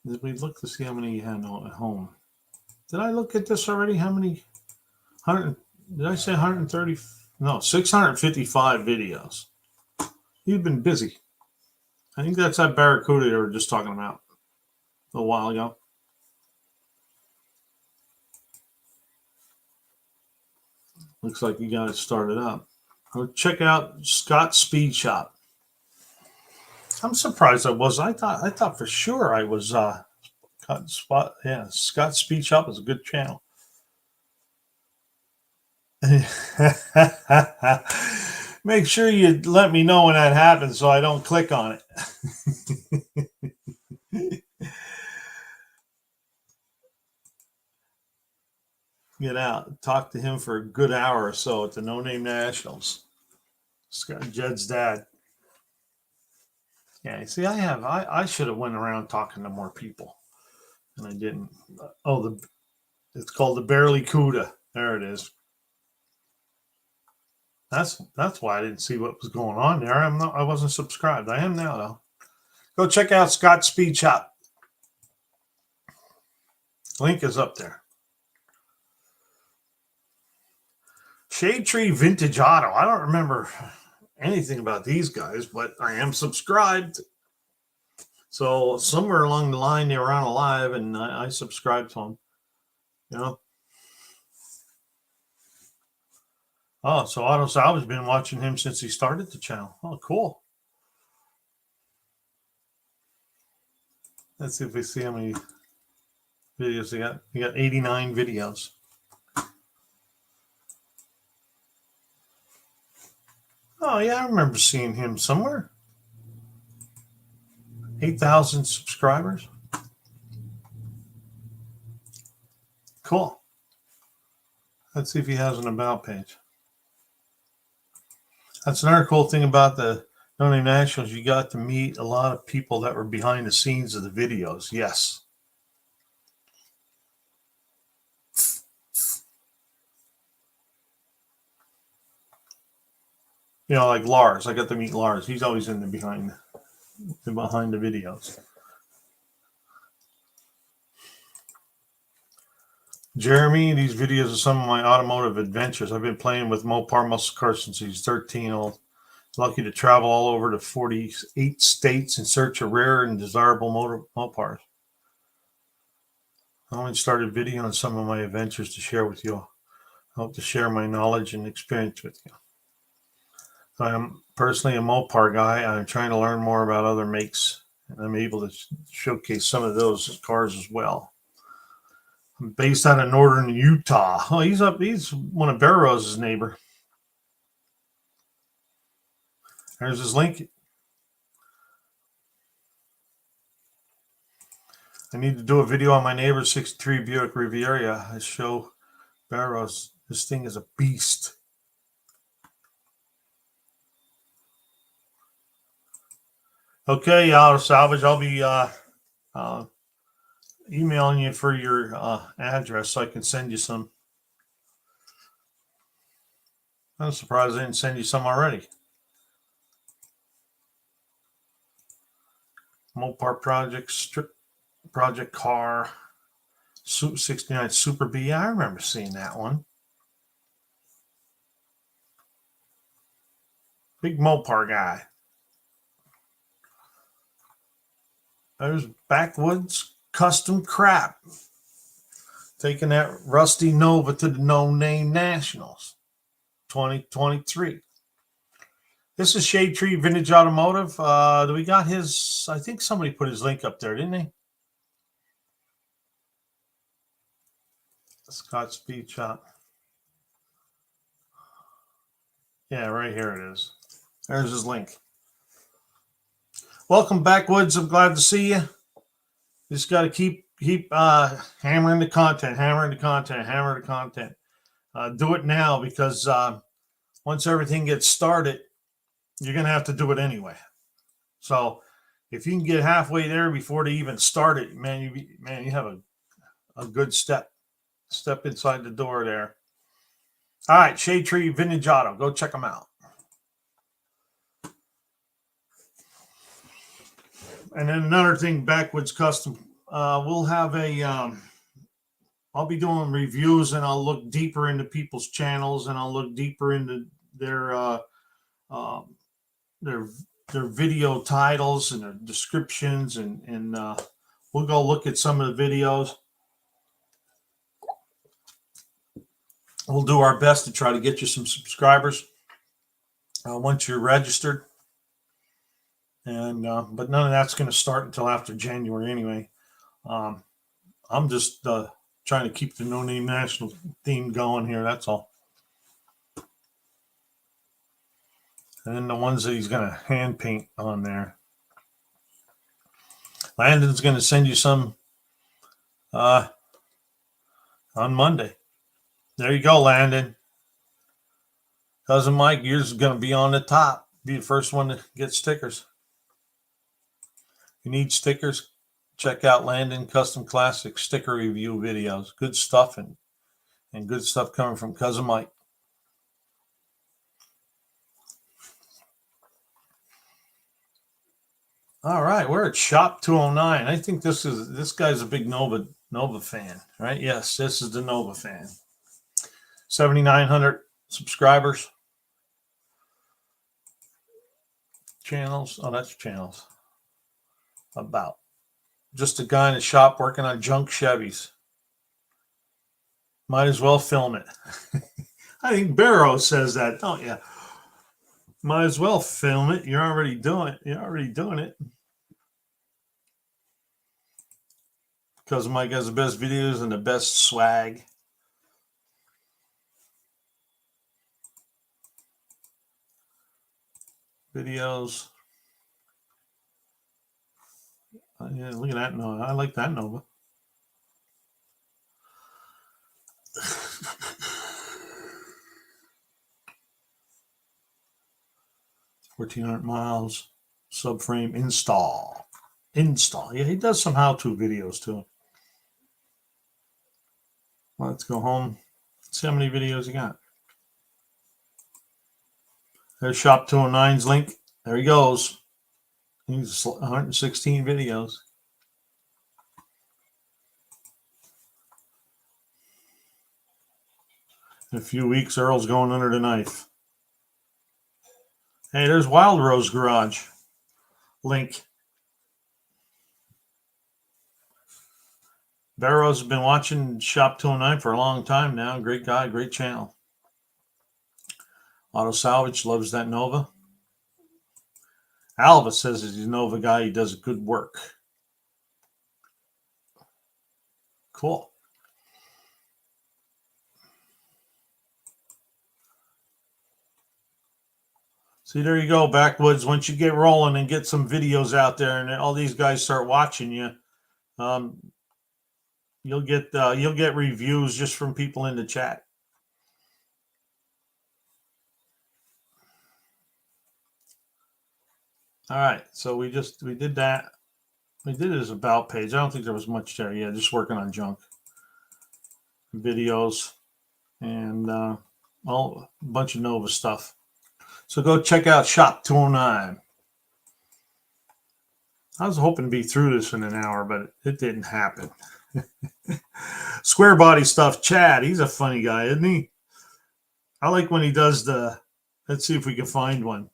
Did we look to see how many you had at home? Did I look at this already? How many? 100? Did I say 130? No, 655 videos. You've been busy. I think that's that Barracuda they were just talking about a while ago. Looks like you got it started up. Go check out Scott's Speed Shop. I'm surprised I was. I thought for sure I was spot. Yeah, Scott's Speed Shop is a good channel. Make sure you let me know when that happens so I don't click on it. Get out, talk to him for a good hour or so at the No Name Nationals. Scott Jed's dad. Yeah, see, I should have went around talking to more people, and I didn't. Oh, it's called the Barely Cuda. There it is. That's why I didn't see what was going on there. I wasn't subscribed. I am now though. Go check out Scott's Speed Shop. Link is up there. Shade Tree Vintage Auto. I don't remember anything about these guys, but I am subscribed. So somewhere along the line they were on alive, and I subscribed to them. You know. Oh, so Auto Salvage been watching him since he started the channel. Oh, cool. Let's see if we see how many videos they got. We got 89 videos. Oh yeah, I remember seeing him somewhere. 8,000 subscribers. Cool. Let's see if he has an about page. That's another cool thing about the NoNameNationals. You got to meet a lot of people that were behind the scenes of the videos. Yes. You know, like Lars. I got to meet Lars. He's always in the behind the videos. Jeremy, these videos are some of my automotive adventures. I've been playing with Mopar muscle cars since he's 13 old. Lucky to travel all over to 48 states in search of rare and desirable Mopars. I only started videoing some of my adventures to share with you. I hope to share my knowledge and experience with you. I am personally a Mopar guy. I'm trying to learn more about other makes, and I'm able to showcase some of those cars as well. I'm based out of northern Utah. Oh, he's one of Barrow's neighbor. There's his link. I need to do a video on my neighbor's 63 Buick Riviera. I show Barrows. This thing is a beast. Okay, Auto Salvage. I'll be emailing you for your address so I can send you some. I'm surprised I didn't send you some already. Mopar Project, Strip Project Car, 69 Super B. I remember seeing that one. Big Mopar guy. There's Backwoods Custom Crap. Taking that rusty Nova to the No Name Nationals 2023. This is Shade Tree Vintage Automotive. Do we got his? I think somebody put his link up there, didn't they? Scott Speed Shop. Yeah, right here it is. There's his link. Welcome, Backwoods. I'm glad to see you. Just got to keep hammering the content, hammering the content, hammering the content. Do it now because once everything gets started, you're going to have to do it anyway. So if you can get halfway there before they even start it, man, you have a good step inside the door there. All right, Shade Tree Vintage Auto. Go check them out. And then another thing, Backwoods Custom. We'll have I'll be doing reviews, and I'll look deeper into people's channels, and I'll look deeper into their video titles and their descriptions, and we'll go look at some of the videos. We'll do our best to try to get you some subscribers once you're registered. And but none of that's going to start until after January anyway. I'm just trying to keep the No Name National theme going here. That's all. And then the ones that he's going to hand paint on there. Landon's going to send you some on Monday. There you go, Landon. Cousin Mike, yours is going to be on the top. Be the first one to get stickers. If you need stickers, check out Landon Custom Classic sticker review videos. Good stuff and good stuff coming from Cousin Mike. All right, we're at Shop 209. I think this guy's a big Nova fan, right? Yes, this is the Nova fan. 7,900 subscribers. Channels. Oh, that's channels. About. Just a guy in a shop working on junk Chevys. Might as well film it. I think Barrow says that, don't you? Might as well film it. You're already doing it. You're already doing it. Because Mike has the best videos and the best swag. Videos. Yeah, look at that Nova. I like that Nova. 1,400 miles. Subframe install. Yeah, he does some how-to videos too. Let's go home. Let's see how many videos he got. There's Shop 209's link. There he goes. He's 116 videos. In a few weeks, Earl's going under the knife. Hey, there's Wild Rose Garage. Link. Barrow's been watching Shop 209 for a long time now. Great guy, great channel. Auto Salvage loves that Nova. Alva says he's a Nova guy. He does good work. Cool. See, there you go, Backwoods. Once you get rolling and get some videos out there, and all these guys start watching you, you'll get reviews just from people in the chat. All right, so we did that. We did it as about page. I don't think there was much there. Yeah, just working on junk videos and a bunch of Nova stuff. So go check out Shop 209. I was hoping to be through this in an hour, but it didn't happen. Square body stuff. Chad, he's a funny guy, isn't he? I like when he does the. Let's see if we can find one.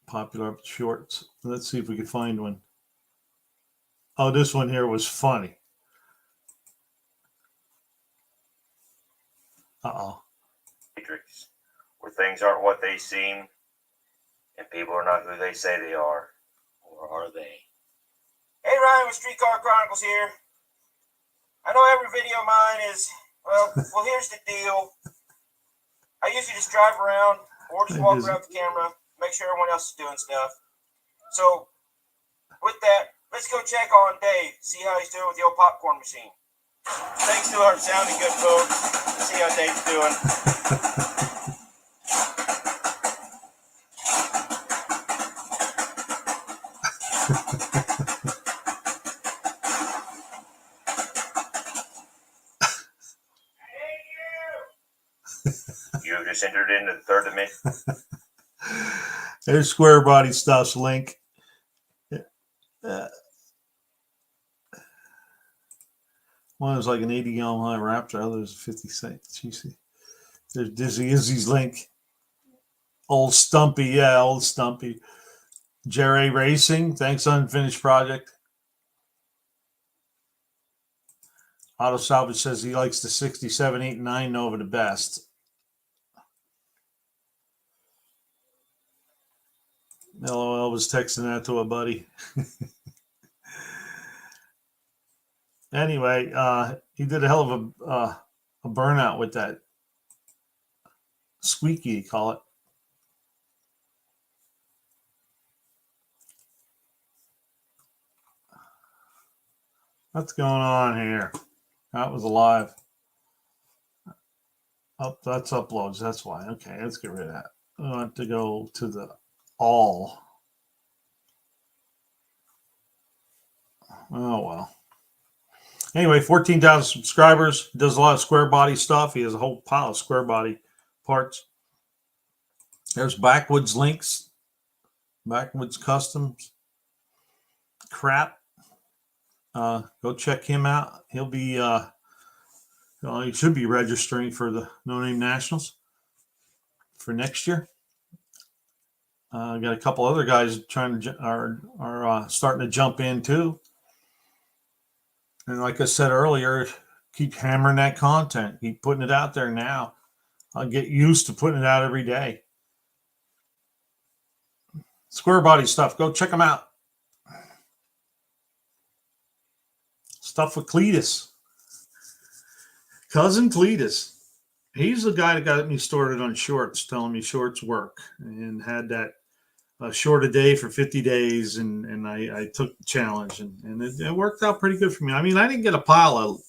Popular shorts. Let's see if we can find one. Oh, this one here was funny. Uh-oh. Matrix, where things aren't what they seem, and people are not who they say they are. Or are they? Hey Ryan with Streetcar Chronicles here. I know every video of mine is, well, here's the deal. I usually just drive around or just walk around the camera, make sure everyone else is doing stuff. So, with that, let's go check on Dave, see how he's doing with the old popcorn machine. Thanks to our sounding good folks. See how Dave's doing. You have just entered into the third dimension. There's Square Body Stuff's link. One is like an 80-gallon high Raptor, others 50 cents. You see, there's Dizzy Izzy's link. Old Stumpy, yeah, old Stumpy. Jerry Racing, thanks, Unfinished Project. Auto Salvage says he likes the 67, 8, and 9 Nova the best. LOL was texting that to a buddy. Anyway, he did a hell of a burnout with that squeaky, you call it. What's going on here? That was alive. Oh, that's uploads. That's why. Okay, let's get rid of that. I want to go to the all. Oh, well. Anyway, 14,000 subscribers. Does a lot of square body stuff. He has a whole pile of square body parts. There's Backwoods links. Backwoods Customs. Crap. Go check him out. He'll be, he should be registering for the No Name Nationals for next year. Got a couple other guys trying to are starting to jump in too. And like I said earlier, keep hammering that content. Keep putting it out there now. I'll get used to putting it out every day. Square body stuff. Go check them out. Stuff with Cletus. Cousin Cletus. He's the guy that got me started on shorts, telling me shorts work, and had that short a day for 50 days. And I took the challenge, and it worked out pretty good for me. I mean, I didn't get a pile of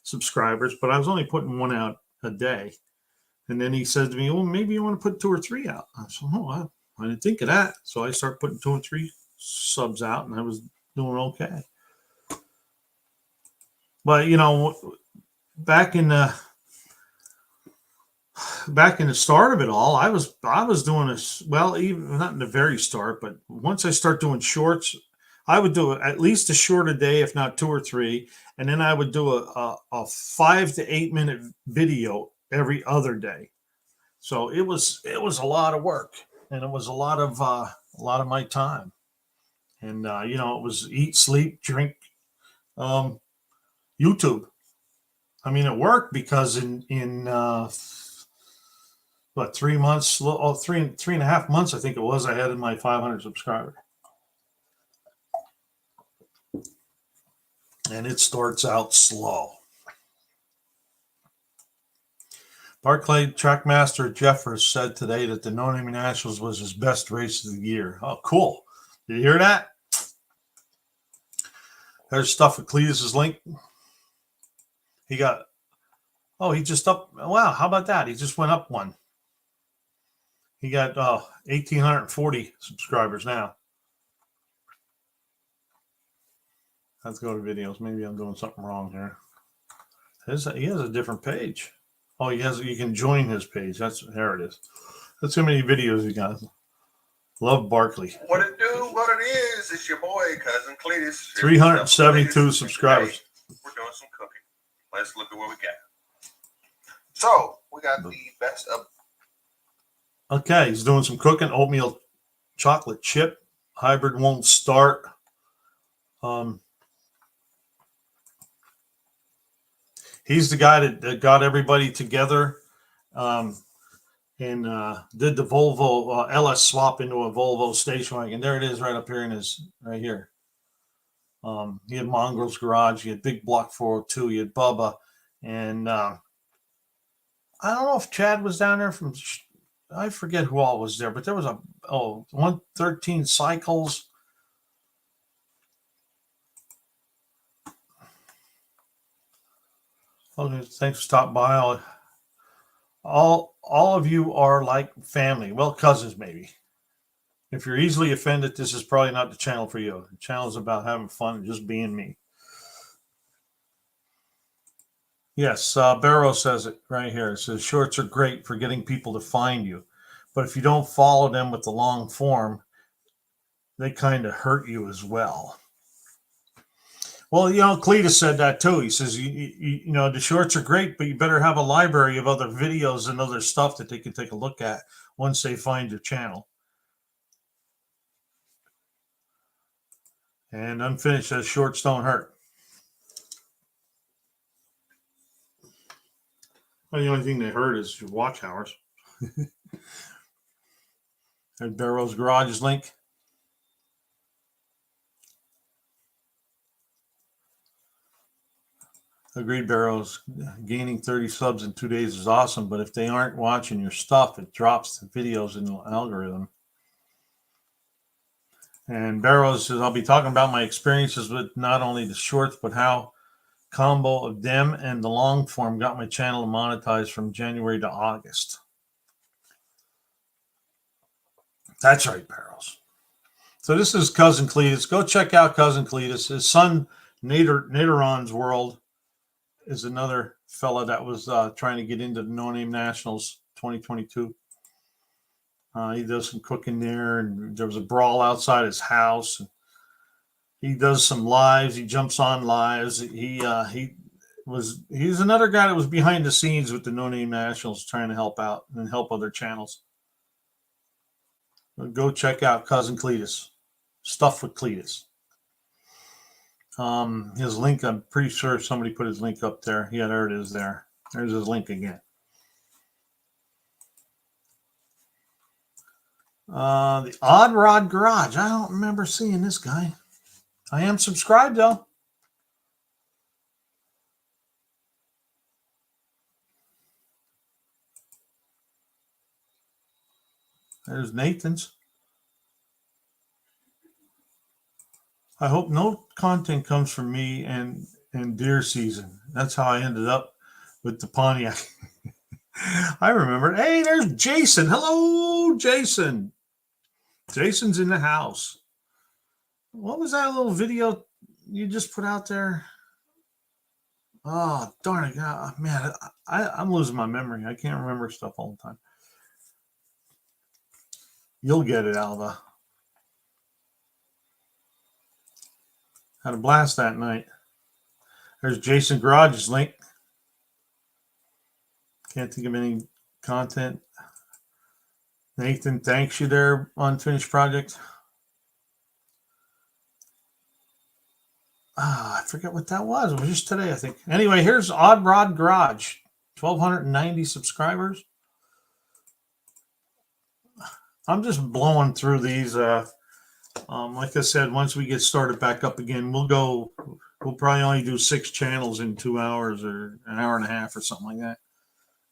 subscribers, but I was only putting one out a day. And then he said to me, well, maybe you want to put 2 or 3 out. I said, oh, I didn't think of that. So I started putting 2 or 3 subs out, and I was doing okay. But, you know, back in the start of it all, I was doing this, well, even not in the very start, but once I start doing shorts, I would do at least a short a day, if not 2 or 3, and then I would do a 5 to 8 minute video every other day. So it was a lot of work, and it was a lot of my time, and you know, it was eat, sleep, drink, YouTube. I mean, it worked because in 3 months, three and a half months, I think it was, I had my 500 subscribers. And it starts out slow. Barclay Trackmaster Jeffers said today that the NoNameNationals was his best race of the year. Oh, cool. Did you hear that? There's stuff with Cletus's link. He just up. Wow, how about that? He just went up one. He got 1,840 subscribers now. Let's go to videos. Maybe I'm doing something wrong here. He has a different page. Oh, you can join his page. There it is. That's how many videos he got. Love Barkley. What it do, what it is, it's your boy, Cousin Cletus. 372 subscribers. We're doing some cooking. Let's look at what we got. So, we got the best of... Okay, he's doing some cooking. Oatmeal chocolate chip. Hybrid won't start. He's the guy that got everybody together and did the Volvo LS swap into a Volvo station wagon. There it is, right up here right here. He had Mongrel's Garage. He had Big Block 402. He had Bubba, and I don't know if Chad was down there from. I forget who all was there, but there was 113 Cycles. Okay, thanks for stopping by. All of you are like family. Well, cousins maybe. If you're easily offended, this is probably not the channel for you. The channel is about having fun and just being me. Yes, Barrow says it right here. It says shorts are great for getting people to find you, but if you don't follow them with the long form, they kind of hurt you as well. Well, Cletus said that too. He says, you know, the shorts are great, but you better have a library of other videos and other stuff that they can take a look at once they find your channel. And Unfinished says shorts don't hurt. Well, the only thing they hurt is your watch hours. There's Barrow's Garage link. Agreed, Barrows. Gaining 30 subs in 2 days is awesome, but if they aren't watching your stuff, it drops the videos in the algorithm. And Barrows says, I'll be talking about my experiences with not only the shorts, but how combo of them and the long form got my channel monetized from January to August. That's right, Barrows. So this is Cousin Cletus. Go check out Cousin Cletus. His son, Naderon's World, is another fella that was trying to get into the NoNameNationals 2022. He does some cooking there, and there was a brawl outside his house. He does some lives. He jumps on lives. He's another guy that was behind the scenes with the NoNameNationals, trying to help out and help other channels. Go check out Cousin Cletus. Stuff with Cletus. His link, I'm pretty sure somebody put his link up there. Yeah, there it is there. There's his link again. The Odd Rod Garage. I don't remember seeing this guy. I am subscribed, though. There's Nathan's. I hope no content comes from me and deer season. That's how I ended up with the Pontiac. I remember. Hey, there's Jason. Hello, Jason. Jason's in the house. What was that little video you just put out there? Oh, darn it. Man, I'm losing my memory. I can't remember stuff all the time. You'll get it, Alva. Had a blast that night. There's Jason Garage's link. Can't think of any content. Nathan, thanks you there, Unfinished Project. I forget what that was. It was just today, I think. Anyway, here's Odd Rod Garage. 1,290 subscribers. I'm just blowing through these. Like I said, once we get started back up again, we'll probably only do 6 channels in 2 hours or an hour and a half or something like that.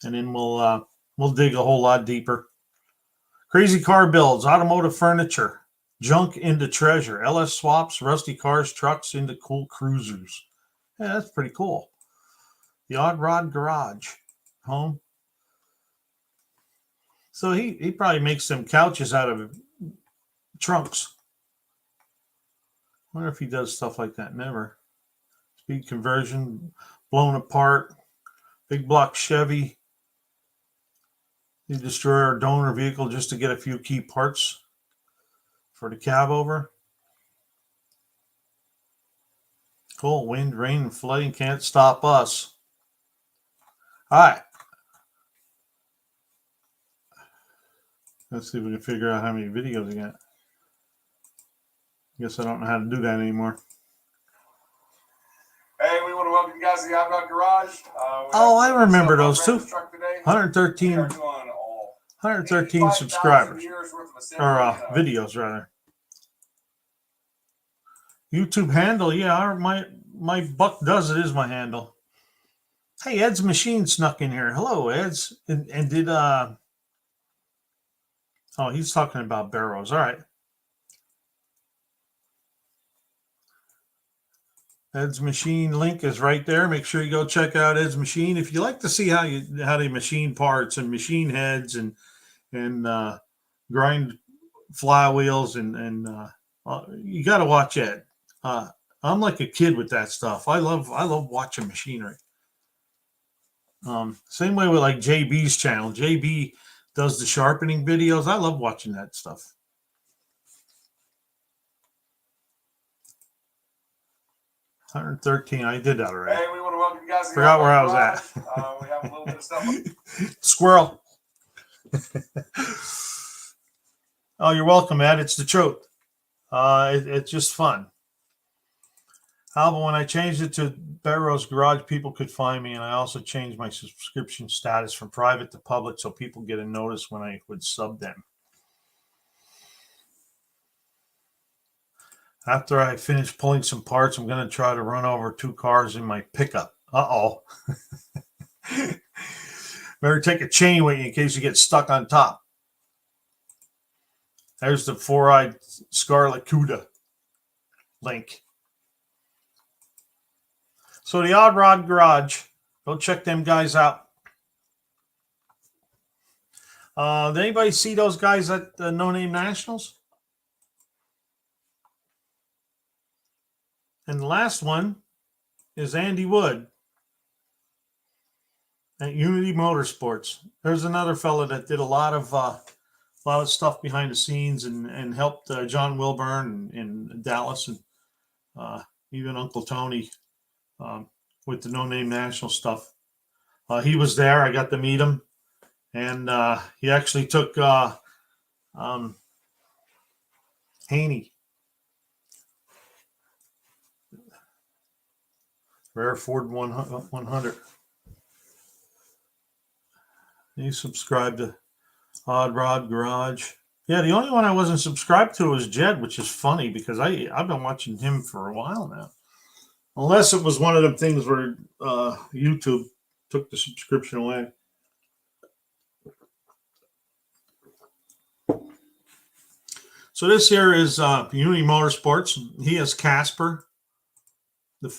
And then we'll dig a whole lot deeper. Crazy car builds, automotive furniture, junk into treasure, LS swaps, rusty cars, trucks into cool cruisers. Yeah, that's pretty cool. The Odd Rod Garage home. So he probably makes some couches out of trunks. Wonder if he does stuff like that. Never. Speed conversion, blown apart, big block Chevy. You destroy our donor vehicle just to get a few key parts for the cab over. Cool. Wind, rain, and flooding can't stop us. All right. Let's see if we can figure out how many videos we got. Guess I don't know how to do that anymore. Hey, we want to welcome you guys to the Hot Rod Garage. Oh, I remember those too. 113, 113 subscribers. Or videos, rather. YouTube handle, yeah, my Buck Does It is my handle. Hey, Ed's Machine snuck in here. Hello, Ed's. And did, oh, he's talking about Barrows. All right. Ed's Machine link is right there. Make sure you go check out Ed's Machine. If you like to see how they machine parts and machine heads and grind flywheels and you got to watch Ed. I'm like a kid with that stuff. I love watching machinery. Same way with like JB's channel. JB does the sharpening videos. I love watching that stuff. $113. I did that already. Hey, we want to welcome you guys. Forgot where I was at. We have a little bit of stuff. Squirrel. Oh, you're welcome, Ed. It's the truth. It's just fun. However, when I changed it to Barrows Garage, people could find me, and I also changed my subscription status from private to public so people get a notice when I would sub them. After I finish pulling some parts, I'm going to try to run over 2 cars in my pickup. Uh-oh. Better take a chain with you in case you get stuck on top. There's the 4-eyed Scarlet Cuda link. So the Odd Rod Garage, go check them guys out. Did anybody see those guys at the NoNameNationals? And the last one is Andy Wood at Unity Motorsports. There's another fella that did a lot of stuff behind the scenes and helped John Wilburn in Dallas and even Uncle Tony with the NoNameNational stuff. He was there. I got to meet him, and he actually took Haney. Rare Ford 100. He subscribed to Odd Rod Garage. Yeah, the only one I wasn't subscribed to was Jed, which is funny because I've been watching him for a while now. Unless it was one of them things where YouTube took the subscription away. So this here is Unity Motorsports. He has Casper, the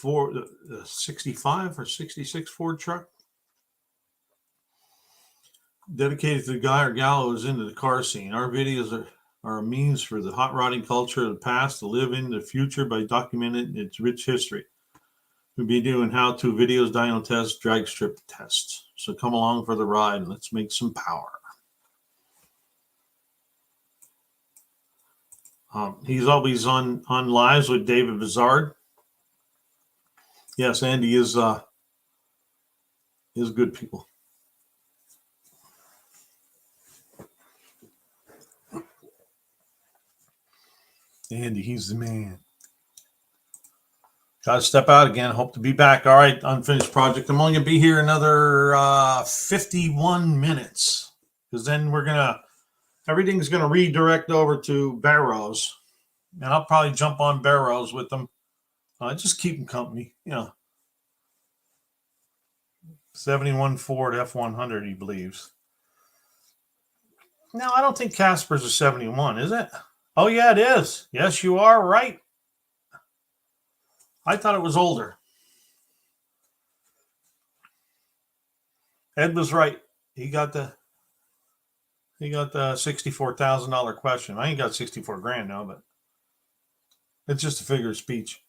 65 or 66 Ford truck. Dedicated to the guy or gal who is into the car scene. Our videos are a means for the hot rodding culture of the past to live in the future by documenting its rich history. We'll be doing how-to videos, dyno tests, drag strip tests. So come along for the ride and let's make some power. He's always on lives with David Vizard. Yes, Andy is good people. Andy, he's the man. Got to step out again. Hope to be back. All right, unfinished project. I'm only going to be here another 51 minutes because then everything's going to redirect over to Barrows. And I'll probably jump on Barrows with them. Just keep them company, 71 Ford F100, he believes. No, I don't think Casper's a 71, is it? Oh, yeah, it is. Yes, you are right. I thought it was older. Ed was right. He got the He got the $64,000 question. I ain't got 64 grand now, but it's just a figure of speech.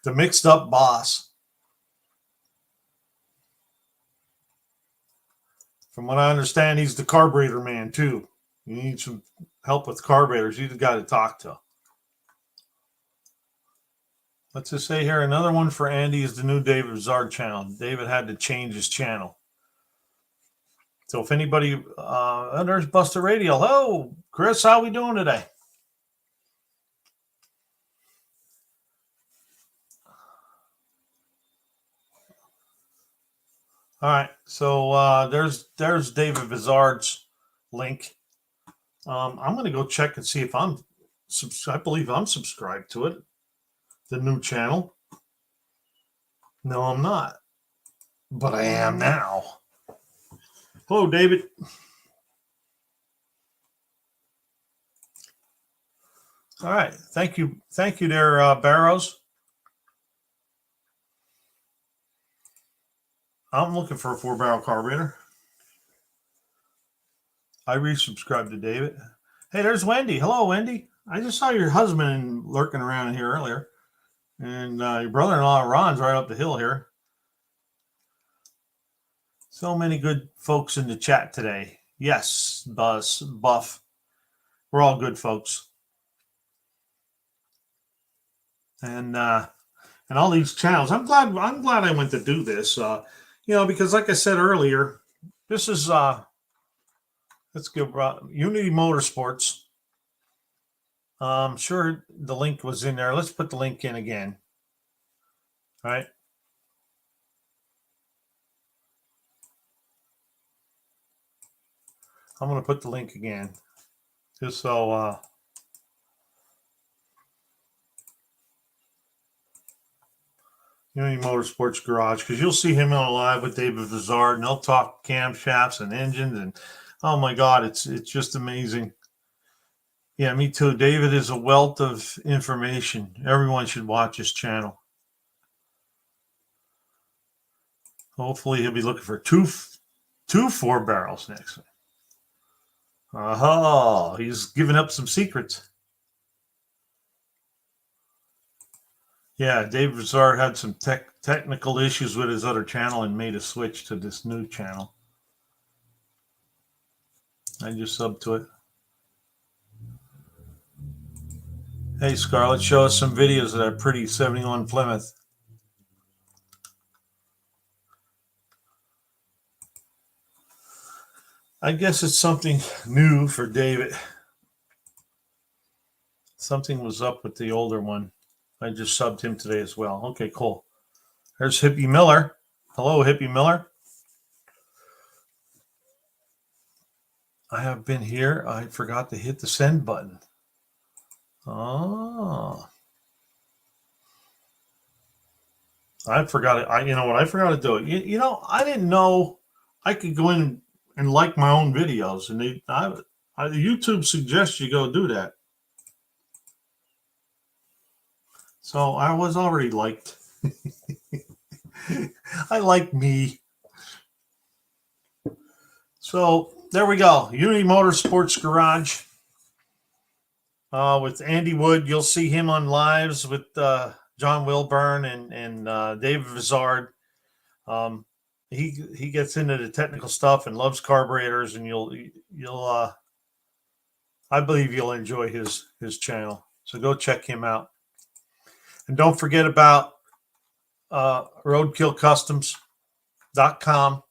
The mixed up boss. From what I understand, he's the carburetor man too. You need some help with carburetors. He's the guy to talk to. Let's just say here, another one for Andy is the new David Zard channel. David had to change his channel. So if anybody, there's Buster Radio. Hello, Chris, how we doing today? All right, so there's David Vizard's link. I'm going to go check and see if I believe I'm subscribed to it, the new channel. No, I'm not, but I am now. Hello, David. All right, thank you there, Barrows. I'm looking for a 4-barrel carburetor. I resubscribed to David. Hey, there's Wendy. Hello, Wendy. I just saw your husband lurking around here earlier. And your brother-in-law, Ron's right up the hill here. So many good folks in the chat today. Yes, Buzz, Buff. We're all good folks. And all these channels. I'm glad I went to do this. Because like I said earlier, this is let's give Unity Motorsports. I'm sure the link was in there. Let's put the link in again. All right. I'm going to put the link again. Just so Unity Motorsports Garage, because you'll see him on live with David Vizard, and they'll talk camshafts and engines, and oh my God, it's just amazing. Yeah, me too. David is a wealth of information. Everyone should watch his channel. Hopefully, he'll be looking for two 4-barrels next. Oh, he's giving up some secrets. Yeah, David Vizard had some technical issues with his other channel and made a switch to this new channel. I just subbed to it. Hey, Scarlett, show us some videos of that pretty 71 Plymouth. I guess it's something new for David. Something was up with the older one. I just subbed him today as well. Okay, cool. There's Hippie Miller. Hello, Hippie Miller. I have been here. I forgot to hit the send button. Oh. I forgot it. You know what? I forgot to do it. I didn't know I could go in and like my own videos. And YouTube suggests you go do that. So I was already liked. I like me. So there we go. Unity Motorsports Garage with Andy Wood. You'll see him on lives with John Wilburn and David Vizard. He gets into the technical stuff and loves carburetors, and you'll I believe you'll enjoy his channel. So go check him out. And don't forget about roadkillcustoms.com.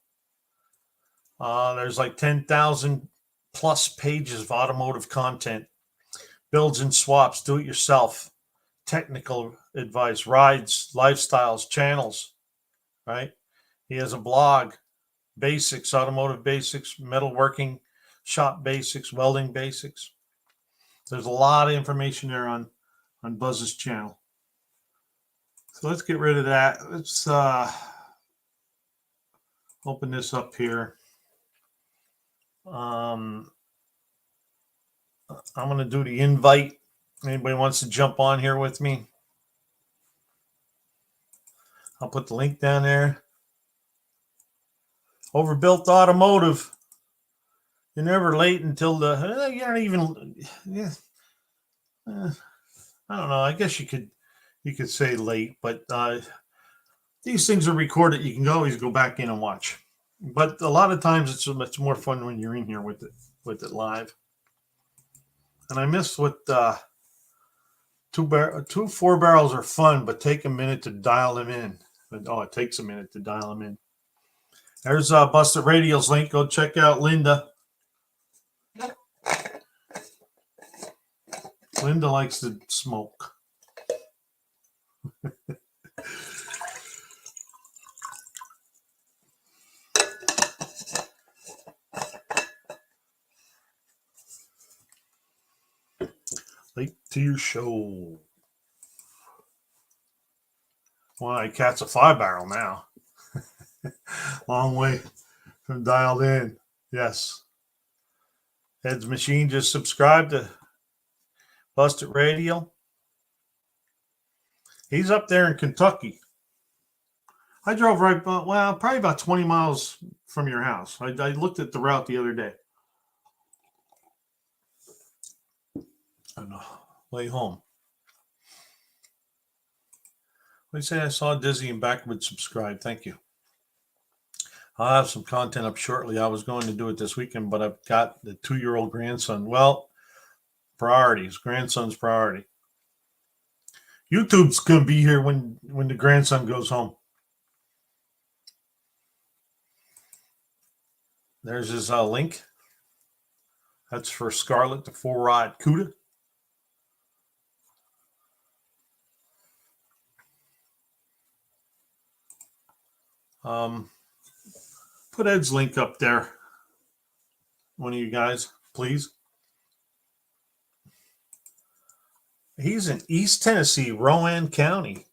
There's like 10,000 plus pages of automotive content, builds and swaps, do it yourself, technical advice, rides, lifestyles, channels, right? He has a blog, basics, automotive basics, metalworking, shop basics, welding basics. There's a lot of information there on Buzz's channel. So let's get rid of that. Let's open this up here. I'm going to do the invite. Anybody wants to jump on here with me? I'll put the link down there. Overbuilt Automotive. You're never late until the. You're not even. Yeah. I don't know. I guess you could say late, but these things are recorded. You can always go back in and watch. But a lot of times it's more fun when you're in here with it live. And I miss what two 4-barrels are fun, but take a minute to dial them in. But, it takes a minute to dial them in. There's Busted Radio's link. Go check out Linda. Linda likes to smoke. Late to your show. Well, I catch a 5-barrel now. Long way from dialed in. Yes. Ed's Machine just subscribed to Busted Radio. He's up there in Kentucky. I drove probably about 20 miles from your house. I looked at the route the other day. On the way home. They say I saw Dizzy and Backward subscribe. Thank you. I'll have some content up shortly. I was going to do it this weekend, but I've got the 2-year-old grandson. Well, priorities. Grandson's priority. YouTube's going to be here when the grandson goes home. There's his link. That's for Scarlett, the 4-rod CUDA. Put Ed's link up there. One of you guys, please. He's in East Tennessee, Rowan County.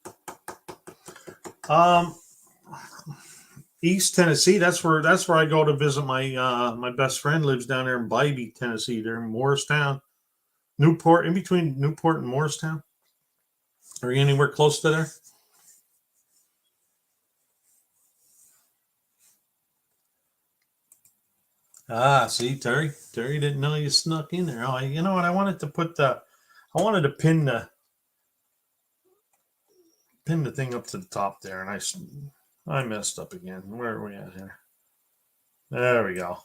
East Tennessee. That's where I go to visit my best friend lives down there in Bybee, Tennessee. They're in Morristown, Newport, in between Newport and Morristown. Are you anywhere close to there? See, Terry didn't know you snuck in there. Oh, you know what? I wanted to pin the thing up to the top there, and I messed up again. Where are we at here? There we go.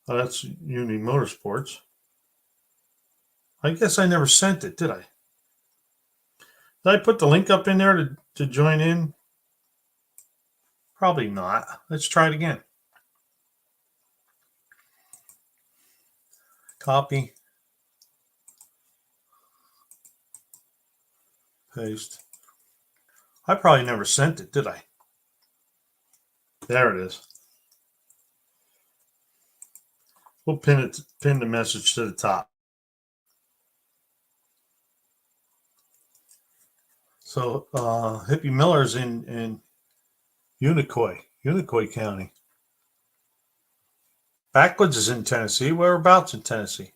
Oh, that's Uni Motorsports. I guess I never sent it, did I? Did I put the link up in there to join in? Probably not. Let's try it again. Copy. Paste. I probably never sent it, did I? There it is. We'll pin the message to the top. So Hippie Miller's in Unicoi County. Backwoods is in Tennessee. Whereabouts in Tennessee?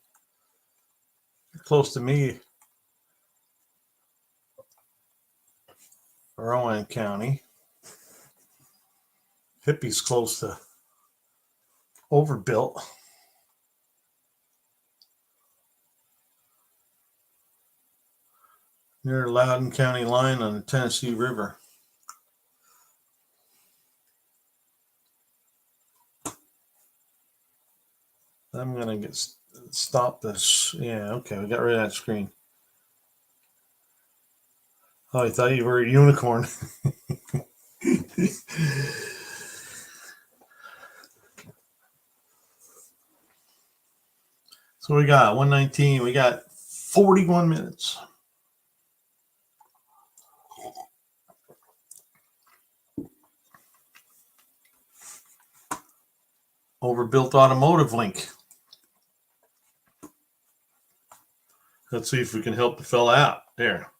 You're close to me. Rowan County. Hippie's close to Overbuilt. Near Loudoun County line on the Tennessee River. I'm going to stop this. Yeah, okay, we got rid of that screen. Oh, I thought you were a unicorn. So we got 119. We got 41 minutes. Overbuilt Automotive link. Let's see if we can help the fella out. There.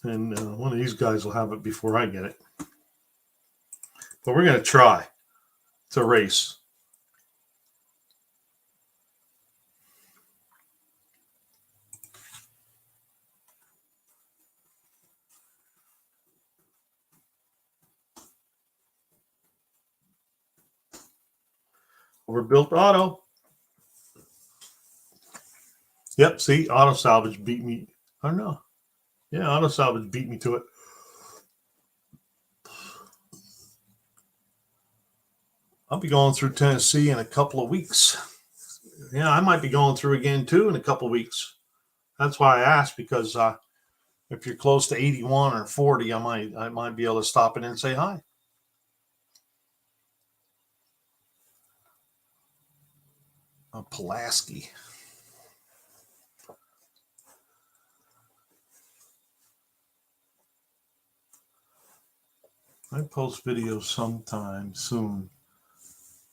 And one of these guys will have it before I get it. But we're going to try to race. Overbuilt Auto. Yep, see, Auto Salvage beat me. I don't know. Yeah, Auto Salvage beat me to it. I'll be going through Tennessee in a couple of weeks. Yeah, I might be going through again too in a couple of weeks. That's why I asked, because if you're close to 81 or 40, I might be able to stop in and say hi. Pulaski. I post videos sometime soon.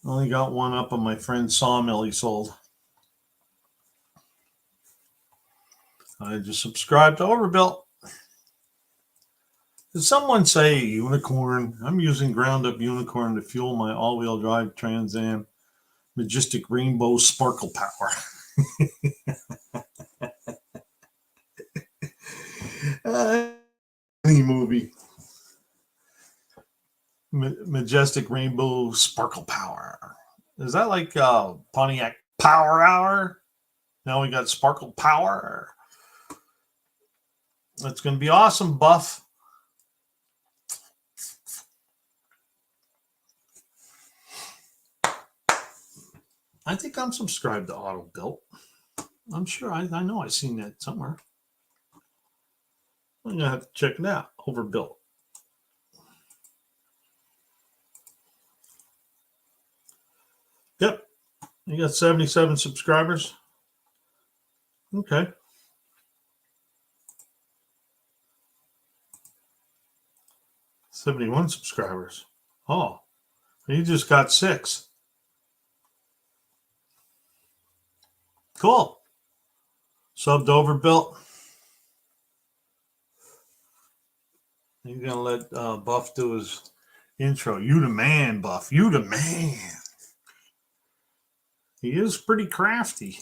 Only got one up on my friend's sawmill he sold. I just subscribed to Overbuilt. Did someone say unicorn? I'm using ground up unicorn to fuel my all-wheel drive Trans Am Majestic Rainbow Sparkle Power. Any movie. Majestic Rainbow Sparkle Power. Is that like Pontiac Power Hour? Now we got Sparkle Power. That's going to be awesome, Buff. I think I'm subscribed to Auto Built. I'm sure. I know I've seen that somewhere. I'm going to have to check it out. Overbuilt. Yep. You got 77 subscribers. Okay. 71 subscribers. Oh, you just got 6. Cool. Subbed Overbuilt. You're going to let Buff do his intro. You the man, Buff. You the man. He is pretty crafty.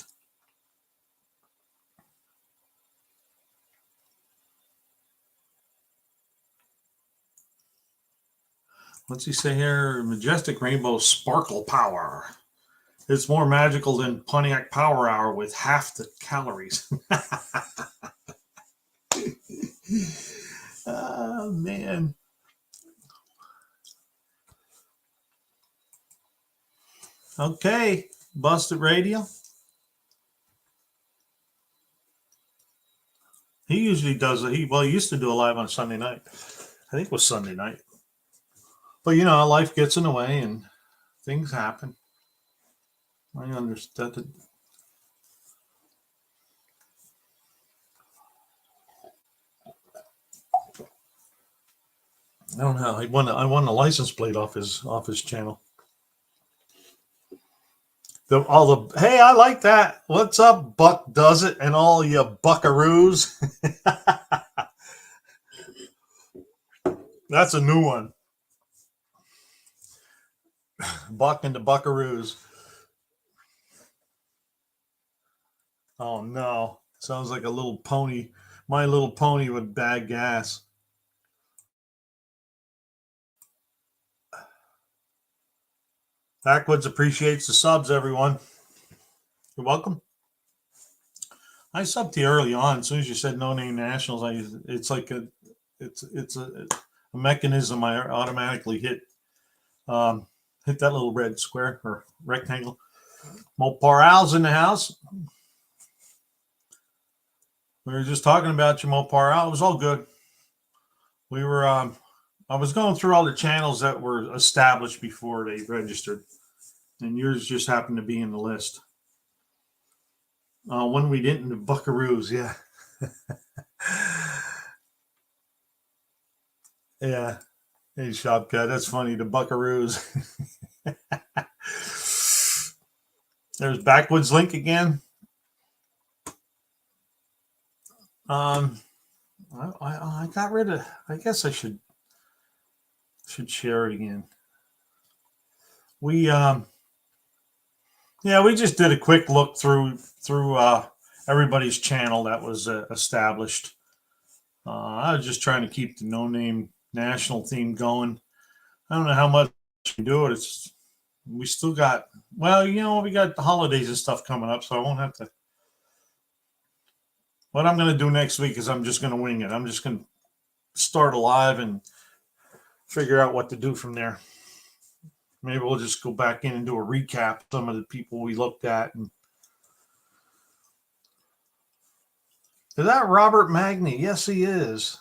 What's he say here? Majestic Rainbow Sparkle Power. It's more magical than Pontiac Power Hour with half the calories. Oh, man. Okay. Busted Radio. He usually does it. He used to do a live on Sunday night. I think it was Sunday night. But, life gets in the way and things happen. I understand it. I don't know. I won the license plate off his channel. Hey, I like that. What's up, Buck Does It, and all you buckaroos? That's a new one. Buck and the buckaroos. Oh no. Sounds like a little pony. My Little Pony with bad gas. Backwoods appreciates the subs, everyone. You're welcome. I subbed you early on. As soon as you said NoNameNationals, it's like a mechanism I automatically hit that little red square or rectangle. Mopar Al's in the house. We were just talking about your Mopar Al. It was all good. We were I was going through all the channels that were established before they registered, and yours just happened to be in the list. When we didn't, the buckaroos, yeah. Yeah. Hey, Shopcat, that's funny, the buckaroos. There's Backwoods Link again. I got rid of, I guess I should share it again. We just did a quick look through everybody's channel that was established. I was just trying to keep the No Name National theme going. I don't know how much we do it. We still got, well, we got the holidays and stuff coming up, so I won't have to. What I'm going to do next week is I'm just going to wing it. I'm just going to start a live and figure out what to do from there. Maybe we'll just go back in and do a recap of some of the people we looked at. And is that Robert Magny? Yes, he is.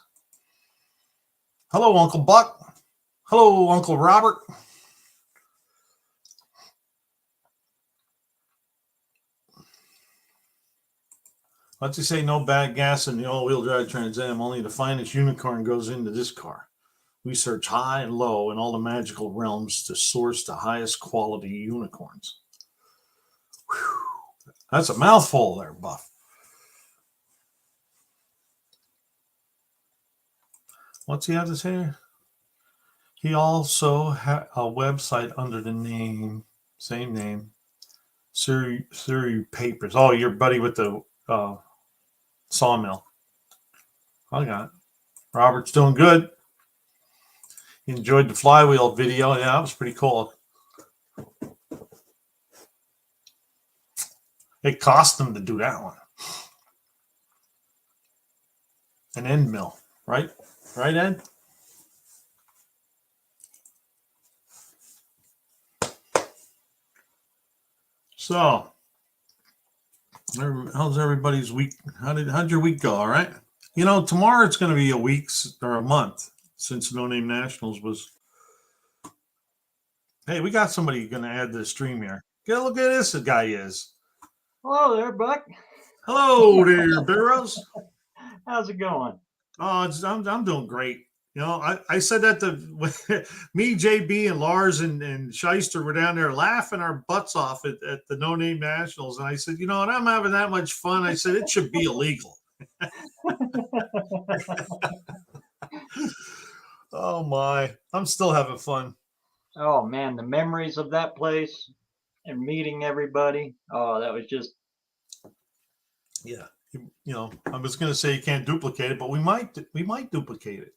Hello, Uncle Buck. Hello, Uncle Robert. What's he say? No bad gas in the all-wheel drive Trans Am. Only the finest unicorn goes into this car. We search high and low in all the magical realms to source the highest quality unicorns. Whew. That's a mouthful there, Buff. What's he have to say? He also had a website under the same name, Siri Papers. Oh, your buddy with the sawmill. I got it. Robert's doing good. He enjoyed the flywheel video. Yeah, that was pretty cool. It cost them to do that one. An end mill, right? Right, Ed? So, how's everybody's week? How'd your week go? All right. Tomorrow it's going to be a week or a month since No Name Nationals was. Hey, we got somebody going to add to the stream here. Get a look at this. The guy is. Hello there, Buck. Hello there, Barrows. How's it going? Oh, I'm doing great. I said that to me, JB, and Lars and Shyster were down there laughing our butts off at the No Name Nationals, and I said, and I'm having that much fun. I said it should be illegal. Oh my! I'm still having fun. Oh man, the memories of that place and meeting everybody. Oh, that was just. Yeah, I was going to say you can't duplicate it, but we might duplicate it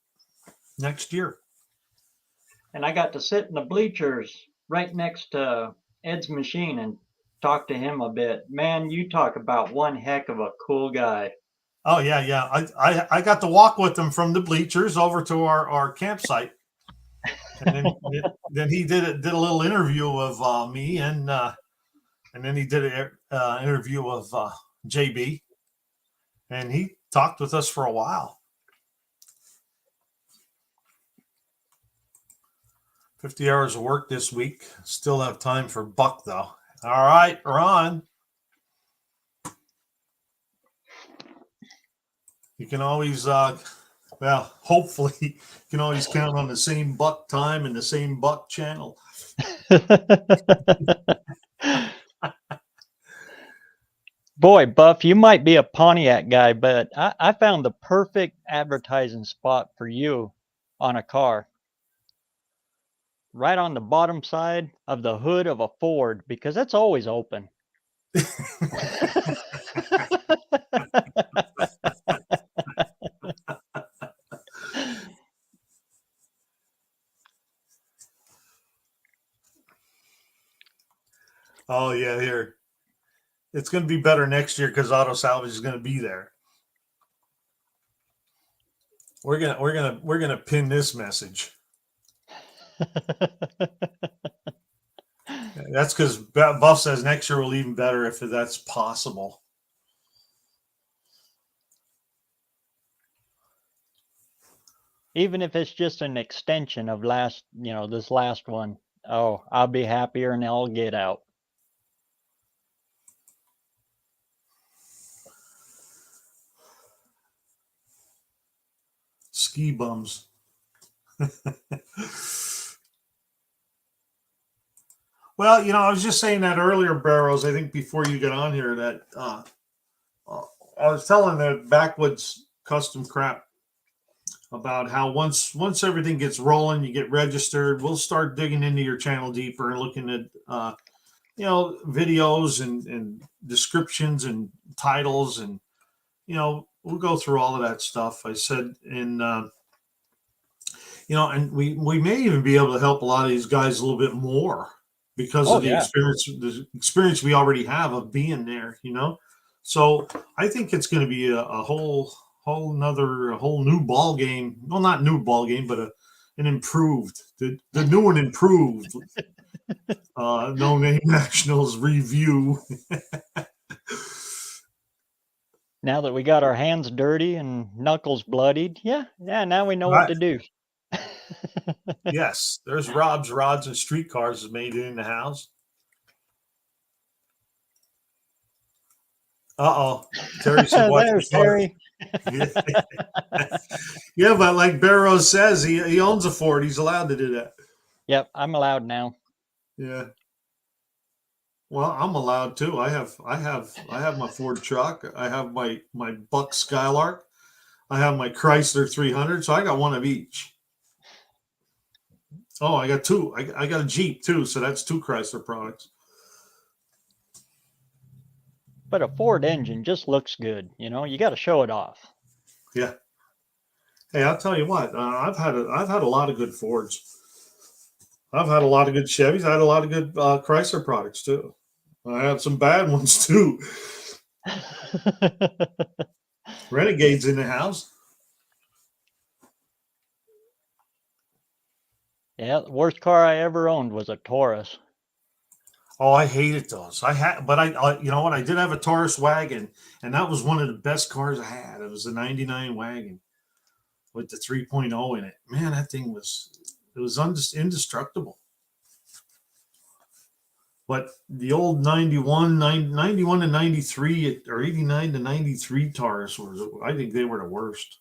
next year. And I got to sit in the bleachers right next to Ed's machine and talk to him a bit. Man, you talk about one heck of a cool guy. Oh yeah. I got to walk with him from the bleachers over to our campsite, and then he did a little interview of me, and then he did an interview of JB, and he talked with us for a while. 50 hours of work this week. Still have time for Buck, though. All right, Ron. You can always, hopefully, you can always count on the same Buck time and the same Buck channel. Boy, Buff, you might be a Pontiac guy, but I found the perfect advertising spot for you on a car. Right on the bottom side of the hood of a Ford, because that's always open. Oh yeah, here. It's going to be better next year because Auto Salvage is going to be there. We're gonna pin this message. That's because Buff says next year will be even better if that's possible. Even if it's just an extension of this last one. Oh, I'll be happier and I'll get out. Ski bums. Well, I was just saying that earlier, Barrows. I think before you got on here that I was telling the Backwoods Custom Crap about how once everything gets rolling, you get registered, we'll start digging into your channel deeper and looking at videos and descriptions and titles, and we'll go through all of that stuff. I said, and and we may even be able to help a lot of these guys a little bit more because Oh, of yeah. the experience we already have of being there, you know. So I think it's going to be a whole new ball game. Well, not new ball game, but an improved, the new and improved No Name Nationals review. Now that we got our hands dirty and knuckles bloodied, yeah, now we know what Right. to do. Yes, there's Rob's Rods and Streetcars made in the house. Uh-oh. Terry said, watch There's your car. Terry. Yeah, but like Barrows says, he owns a Ford. He's allowed to do that. Yep, I'm allowed now. Yeah. Well, I'm allowed too. I have my Ford truck. I have my Buck Skylark. I have my Chrysler 300. So I got one of each. Oh, I got two. I got a Jeep too. So that's two Chrysler products. But a Ford engine just looks good. You know, you got to show it off. Yeah. Hey, I'll tell you what. I've had a lot of good Fords. I've had a lot of good Chevys. I had a lot of good Chrysler products too. I had some bad ones too. Renegades in the house. Yeah, the worst car I ever owned was a Taurus. Oh, I hated those. But you know what? I did have a Taurus wagon, and that was one of the best cars I had. It was a '99 wagon with the 3.0 in it. Man, that thing was indestructible. But the old 91 to 93 or 89 to 93 Taurus I think they were the worst.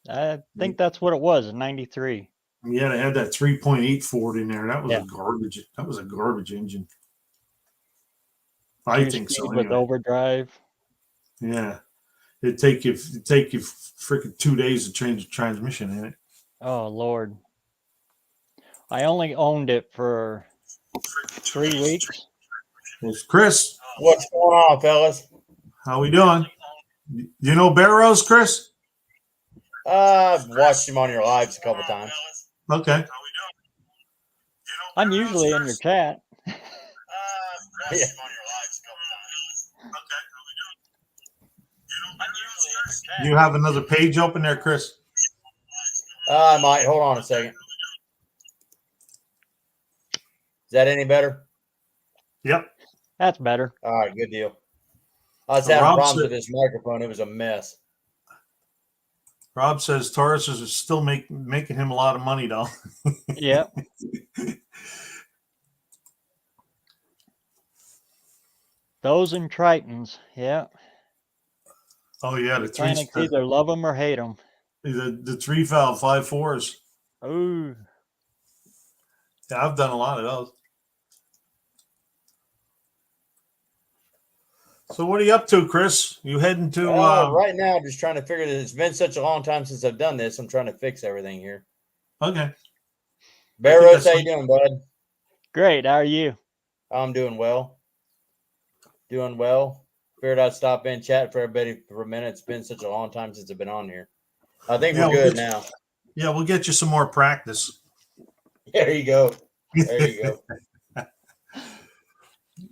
I think that's what it was in '93. Yeah, they had that 3.8 Ford in there. That was Yeah. a garbage engine. I think so. With Anyway. overdrive. Yeah. It'd take you freaking 2 days to change the transmission in it. Oh Lord. I only owned it for 3 weeks. Well, Chris, What's going on, fellas? how we doing? You know Barrows, Chris? I've watched him on your lives a couple times. Okay. I'm usually in your chat. Yeah. Do you have another page open there, Chris? I might. Hold on a second. Is that any better? Yep. That's better. All right, good deal. I was So having Rob problems said- with this microphone. It was a mess. Rob says Tauruses are still making him a lot of money, though. Yep. Those and Tritons. Yeah. Oh yeah, Mechanics either love them or hate them. the 3-valve 5.4s. Oh. Yeah, I've done a lot of those. So what are you up to, Chris? You heading to? Right now, just trying to figure this. It's been such a long time since I've done this. I'm trying to fix everything here. Okay. Barrows, how you doing, bud? Great. How are you? I'm doing well. Doing well. Figured I'd stop in chat for everybody for a minute. It's been such a long time since I've been on here. I think Yeah, we're good now. Yeah, we'll get you some more practice. There you go. There you go.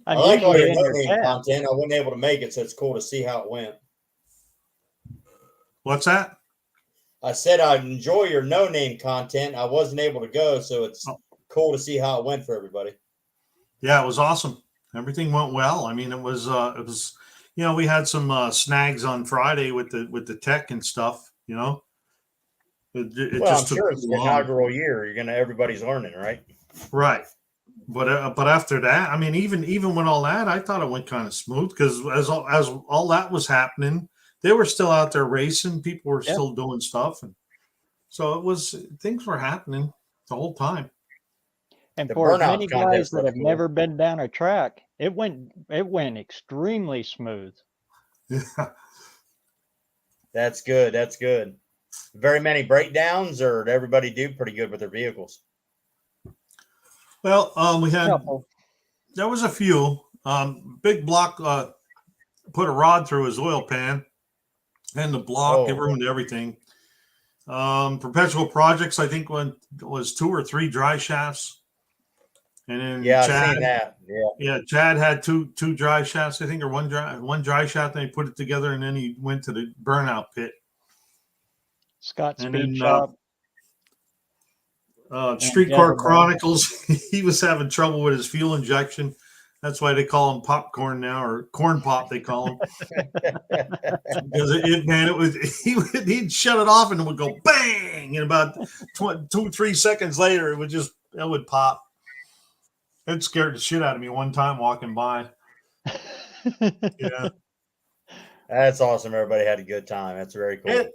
I'm I like all your usually in your no-name chat. content. I wasn't able to make it, so it's cool to see how it went. What's that? I said I enjoy your no-name content. I wasn't able to go, so it's cool to see how it went for everybody. Yeah, it was awesome. Everything went well. I mean, it was we had some snags on Friday with the tech and stuff, you know. It Well, just I'm sure took it's too the long. inaugural year. Everybody's learning, right? Right. But after that, I mean, even with all that, I thought it went kind of smooth because as all that was happening, they were still out there racing. People were still doing stuff, and so things were happening the whole time. And The for as burnout many guys contest that looks have cool. never been down a track, it went extremely smooth. Yeah. That's good. That's good. Very many breakdowns, or did everybody do pretty good with their vehicles? Well, we had Couple. there was a few. Big Block put a rod through his oil pan, and the block it ruined everything. Perpetual Projects, I think, was 2 or 3 dry shafts. And then Yeah, I've Chad, seen that. Yeah. yeah, Chad had two dry shafts, I think, or one dry shaft. And they put it together, and then he went to the burnout pit. Scott And Speed then Shop. Streetcar Gentleman. Chronicles, he was having trouble with his fuel injection. That's why they call him popcorn now, or corn pop. They call him because it was he'd shut it off and it would go bang, and about 2-3 seconds later it would pop. It scared the shit out of me one time walking by. Yeah. That's awesome. Everybody had a good time. That's very cool.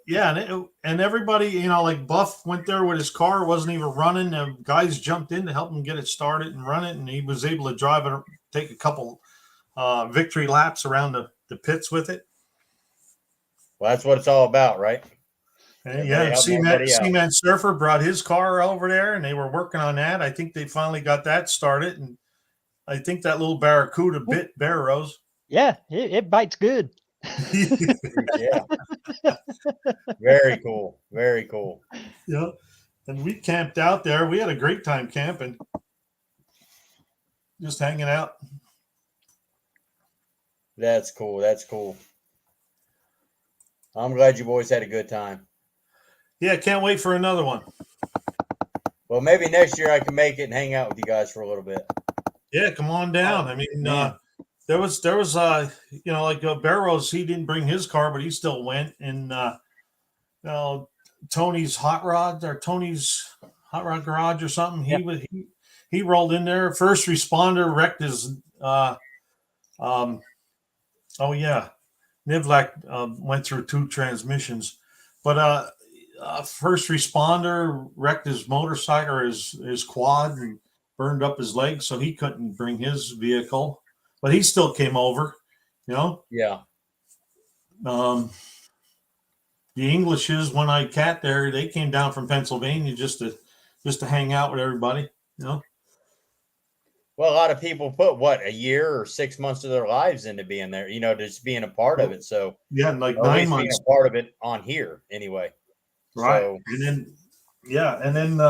And everybody, like Buff went there with his car, wasn't even running. The guys jumped in to help him get it started and run it, and he was able to drive it, take a couple victory laps around the pits with it. Well, that's what it's all about, right? And yeah, Seaman Surfer brought his car over there, and they were working on that. I think they finally got that started, and I think that little Barracuda bit Barrows. Yeah, it bites good. Yeah. Very cool. Very cool. Yeah. And we camped out there. We had a great time camping. Just hanging out. That's cool. That's cool. I'm glad you boys had a good time. Yeah, can't wait for another one. Well, maybe next year I can make it and hang out with you guys for a little bit. Yeah, come on down. I mean, there was like Barrows, he didn't bring his car, but he still went. And Tony's Hot Rod Garage or something. Yep. He rolled in there. First responder wrecked his Nivlak went through 2 transmissions, but first responder wrecked his motorcycle or his quad and burned up his leg, so he couldn't bring his vehicle, but he still came over. Yeah. The Englishes, One-Eyed Cat, they came down from Pennsylvania just to hang out with everybody. Well, a lot of people put a year or 6 months of their lives into being there, just being a part of it. So yeah, like or at 9 least months. being a part of it on here anyway. Right. So, and then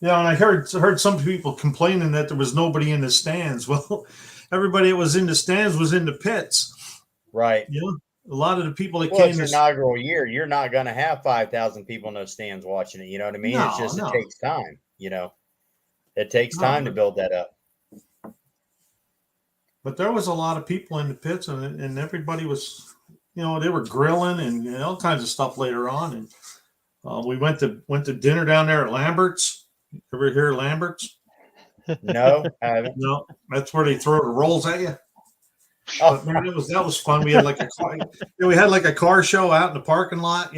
and I heard some people complaining that there was nobody in the stands. Well, everybody that was in the stands was in the pits. right. A lot of the people that Well, came it's inaugural year. You're not going to have 5,000 people in those stands watching it. You know what I mean? No, It's just no. It takes time. It takes time to build that up. But there was a lot of people in the pits, and everybody was, they were grilling and all kinds of stuff later on. And we went to dinner down there at Lambert's. Ever hear of Lambert's? No, I haven't. No, that's where they throw the rolls at you. Oh, But man, that was fun. We had like a car show out in the parking lot.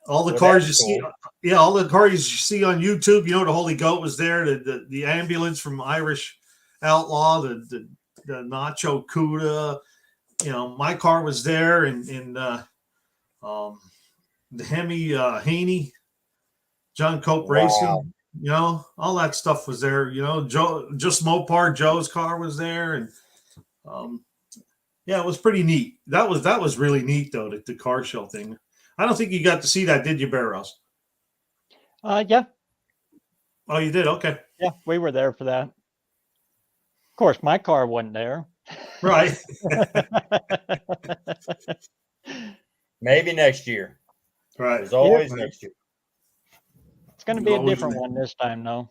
All the cars you see. Yeah, all the cars you see on YouTube. The Holy Goat was there. The ambulance from Irish Outlaw. The Nacho Cuda. My car was there, and the Hemi Haney, John Cope Racing. All that stuff was there. Joe, just Mopar Joe's car was there, and it was pretty neat. That was really neat though, the car show thing. I don't think you got to see that, did you, Barrows? Yeah. Oh, you did? Okay. Yeah, we were there for that. Of course, my car wasn't there. Right. maybe next year. Right. There's always next year. It's going to be a different one this time, though.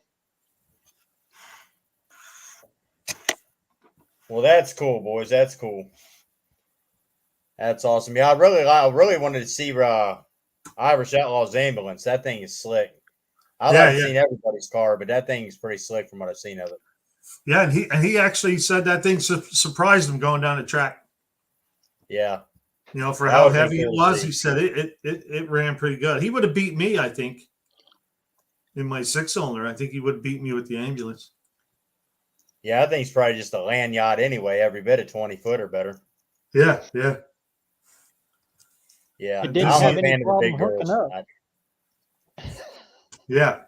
Well, that's cool, boys. That's cool. That's awesome. Yeah, I really wanted to see Irish Outlaw's ambulance. That thing is slick. I've not seen everybody's car, but that thing is pretty slick from what I've seen of it. Yeah, and he actually said that thing surprised him going down the track. Yeah. For how heavy it was, he said it ran pretty good. He would have beat me, I think, in my 6-cylinder. I think he would have beat me with the ambulance. Yeah, I think it's probably just a land yacht anyway, every bit of 20 foot or better. Yeah. It didn't have any problem hooking up. Yeah.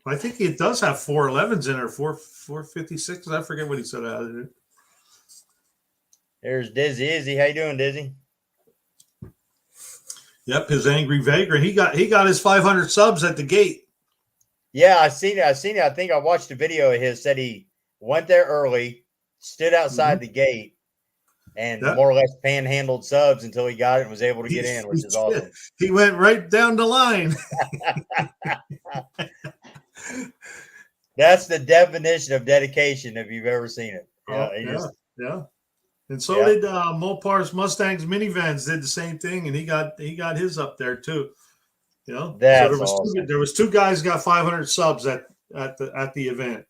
I think it does have 411s in there, 456. I forget what he said out of it. There's Dizzy Izzy. How you doing, Dizzy? Yep, his angry vagrant. He got his 500 subs at the gate. Yeah, I seen it. I seen it. I think I watched a video of his. Said he went there early, stood outside the gate, and Yeah. more or less panhandled subs until he got it and was able to get in, which is awesome. He went right down the line. That's the definition of dedication if you've ever seen it. Oh, He yeah, just yeah. And so did Mopar's Mustangs minivans did the same thing, and he got his up there too. You know, That's so awesome. there was two guys got 500 subs at the event.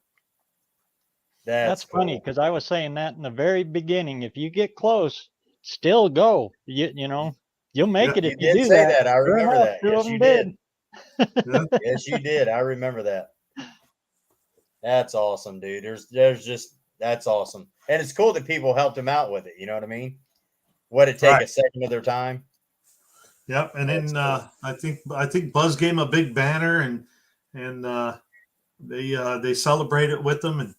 That's cool. funny because I was saying that in the very beginning. If you get close, still go. You know, you'll make it if You you did do say that. that. I Sure remember enough, that. two Yes, of them you did. Yeah. Yes, you did. I remember that. That's awesome, dude. There's just that's awesome. And it's cool that people helped him out with it. You know what I mean? What it take Right. a second of their time? Yep. And That's then cool. I think Buzz gave him a big banner and they celebrated with them, and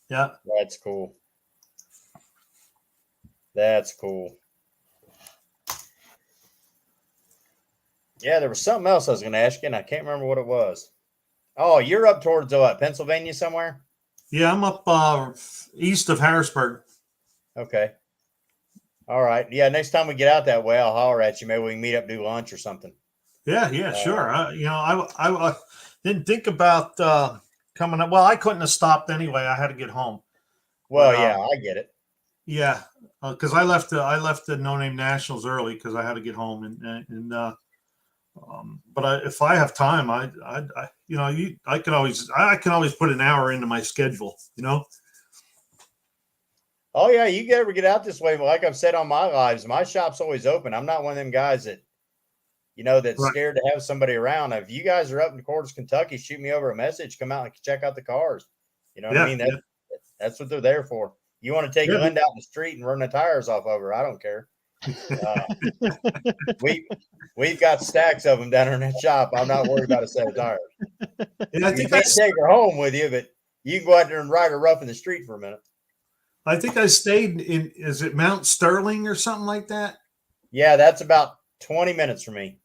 yeah. That's cool. That's cool. Yeah, there was something else I was going to ask you, and I can't remember what it was. Oh, you're up towards Pennsylvania somewhere? Yeah, I'm up east of Harrisburg. Okay. All right. Yeah, next time we get out that way, I'll holler at you. Maybe we can meet up, do lunch or something. Yeah, sure. I didn't think about coming up. Well, I couldn't have stopped anyway. I had to get home. Well, But, yeah, I get it. Yeah, because I left the No Name Nationals early because I had to get home, but if I have time, I can always put an hour into my schedule. You know. Oh, yeah, you ever get out this way. But like I've said on my lives, my shop's always open. I'm not one of them guys that, that's Right. scared to have somebody around. If you guys are up in Cordes, Kentucky, shoot me over a message. Come out and check out the cars. You know what I mean? That's what they're there for. You want to take Yeah. Linda out in the street and run the tires off of her? I don't care. We've got stacks of them down in that shop. I'm not worried about a set of tires. And I You think can't take her home with you, but you can go out there and ride her rough in the street for a minute. I think I stayed in. Is it Mount Sterling or something like that? Yeah, that's about 20 minutes for me.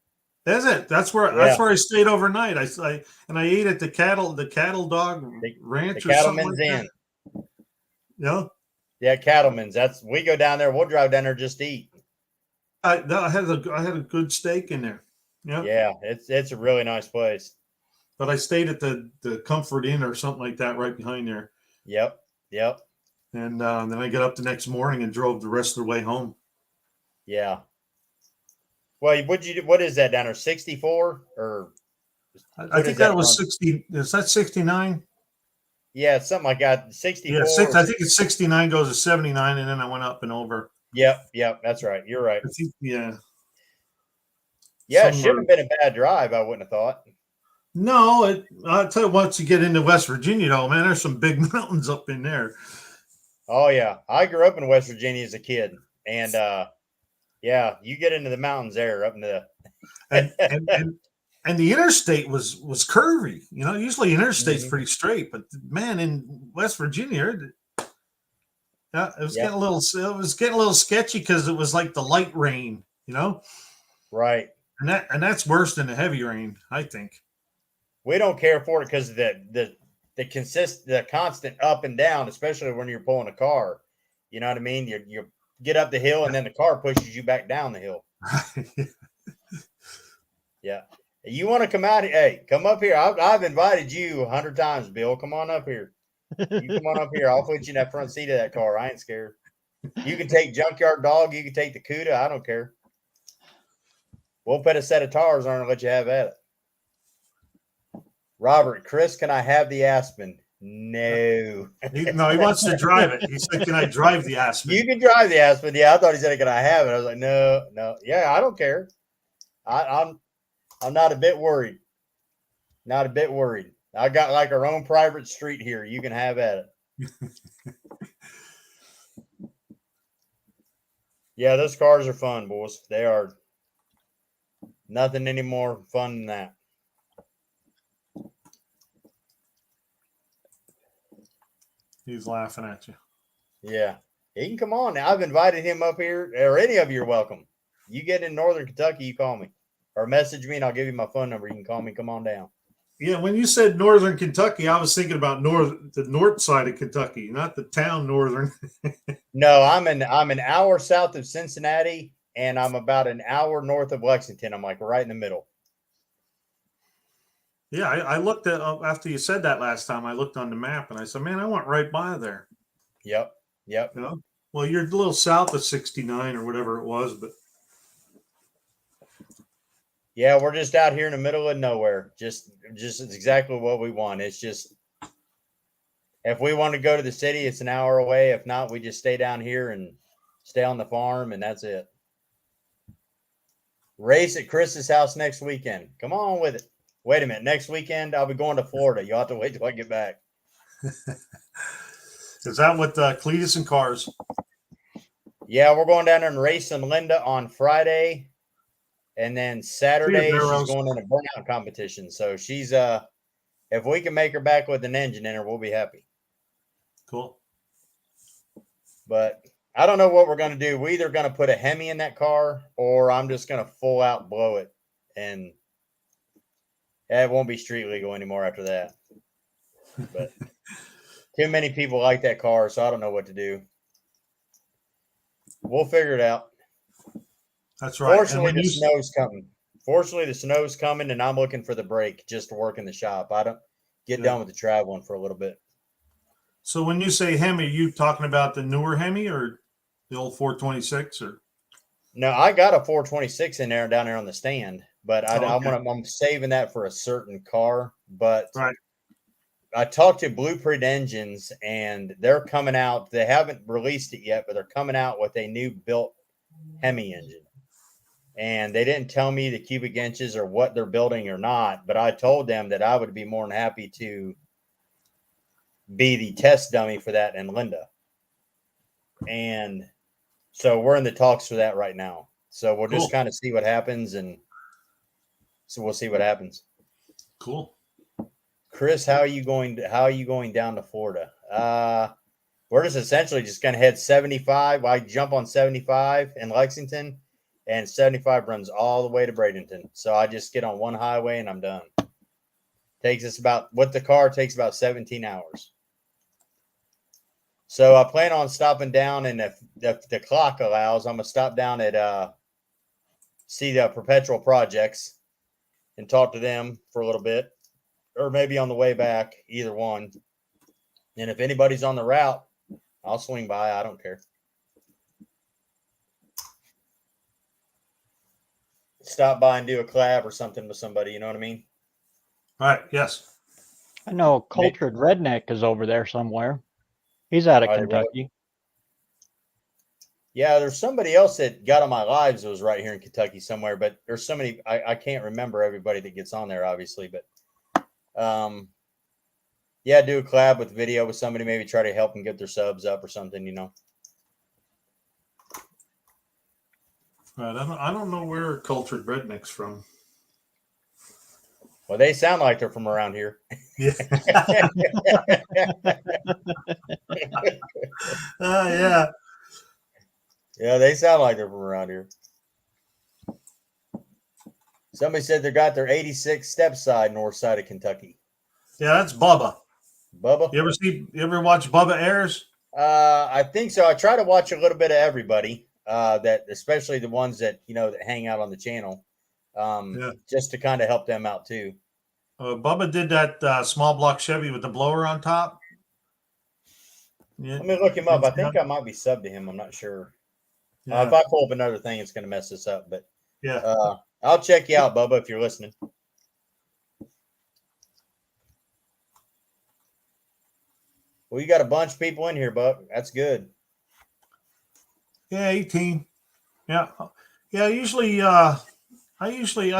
That's it. That's where I stayed overnight. I ate at the cattle dog ranch The or something Cattleman's like Inn. that. Yeah. Yeah, Cattleman's. We go down there. We'll drive down there just to eat. I had a good steak in there. Yeah. Yeah, it's a really nice place. But I stayed at the Comfort Inn or something like that right behind there. Yep. And then I got up the next morning and drove the rest of the way home. Yeah. Well, what is that down there? 64 or? I think that was 60. Is that 69? Yeah, it's something like that. 64. Yeah, I think it's 69 goes to 79, and then I went up and over. Yep. That's right. You're right. I think, yeah. Yeah, it shouldn't have been a bad drive, I wouldn't have thought. No, I'll tell you, once you get into West Virginia, though, man, there's some big mountains up in there. Oh, yeah. I grew up in West Virginia as a kid. And, yeah, you get into the mountains there, up into the... and the interstate was curvy. Usually interstate's pretty straight, but man, in West Virginia, it was getting a little sketchy because it was like the light rain, Right. And that's worse than the heavy rain, I think. We don't care for it because of the constant up and down, especially when you're pulling a car. You know what I mean? You get up the hill and then the car pushes you back down the hill. Yeah. You want to come out? Hey, come up here. I've invited you 100 times, Bill. Come on up here. You come on up here. I'll put you in that front seat of that car. I ain't scared. You can take Junkyard Dog. You can take the CUDA. I don't care. We'll put a set of tires on and let you have at it. Robert, Chris, can I have the Aspen? No. He wants to drive it. He said, "Can I drive the Aspen?" You can drive the Aspen. Yeah, I thought he said, "Can I have it?" I was like, no. Yeah, I don't care. I'm not a bit worried. Not a bit worried. I got like our own private street here. You can have at it. Yeah, those cars are fun, boys. They are nothing any more fun than that. He's laughing at you. Yeah. He can come on now. I've invited him up here, or any of you are welcome. You get in Northern Kentucky, you call me. Or message me and I'll give you my phone number. You can call me. Come on down. Yeah, when you said northern Kentucky, I was thinking about the north side of Kentucky, not the town northern. No, I'm an hour south of Cincinnati, and I'm about an hour north of Lexington. I'm like right in the middle. Yeah, I looked at after you said that last time. I looked on the map and I said, "Man, I went right by there." Yep. Yep. You know? Well, you're a little south of 69 or whatever it was, but Yeah, we're just out here in the middle of nowhere. Just it's exactly what we want. It's just if we want to go to the city, it's an hour away. If not, we just stay down here and stay on the farm, and that's it. Race at Chris's house next weekend. Come on with it. Wait a minute. Next weekend, I'll be going to Florida. You'll have to wait till I get back. is that what Cletus and Cars? Yeah, we're going down there and racing Linda on Friday. And then Saturday, she's Arrows. going in a burnout competition. So she's if we can make her back with an engine in her, we'll be happy. Cool. But I don't know what we're going to do. We're either going to put a Hemi in that car or I'm just going to full out blow it. And it won't be street legal anymore after that. But too many people like that car, so I don't know what to do. We'll figure it out. That's right. Fortunately, the snow's coming. Fortunately, the snow's coming, and I'm looking for the break just to work in the shop. I don't get done with the traveling for a little bit. So when you say Hemi, are you talking about the newer Hemi or the old 426 or? No, I got a 426 in there down there on the stand, but I'm saving that for a certain car. But right. I talked to Blueprint Engines, and they're coming out. They haven't released it yet, but they're coming out with a new built Hemi engine. And they didn't tell me the cubic inches or what they're building or not, but I told them that I would be more than happy to be the test dummy for that in Linda. And so we're in the talks for that right now. So we'll just kind of see what happens, and so we'll see what happens. Cool. Chris, how are you going down to Florida? We're just essentially just going to head 75. I jump on 75 in Lexington, and 75 runs all the way to Bradenton. So I just get on one highway and I'm done. Takes about 17 hours. So I plan on stopping down, and if the clock allows, I'm going to stop down at see the Perpetual Projects and talk to them for a little bit, or maybe on the way back, either one. And if anybody's on the route, I'll swing by. I don't care. Stop by and do a collab or something with somebody. You know what I mean? All right. Yes. I know Cultured Redneck is over there somewhere. He's out of Kentucky. Really? Yeah, there's somebody else that got on my lives that was right here in Kentucky somewhere, but there's so many, I can't remember everybody that gets on there, obviously, but yeah, do a collab with video with somebody, maybe try to help them get their subs up or something, you know. Right. I don't know where Cultured Redneck's from. Well, they sound like they're from around here. Yeah. Yeah. Yeah, they sound like they're from around here. Somebody said they got their 86 step side north side of Kentucky. Yeah, that's Bubba. Bubba? You ever watch Bubba Airs? I think so. I try to watch a little bit of everybody, that especially the ones that that hang out on the channel, just to kind of help them out too. Bubba did that small block Chevy with the blower on top. Yeah. Let me look him up. I think I might be subbed to him. I'm not sure. Yeah. If I pull up another thing, it's going to mess this up. But yeah, I'll check you out, Bubba, if you're listening. Well, you got a bunch of people in here, Buck. That's good. Yeah, 18. Yeah. Yeah, I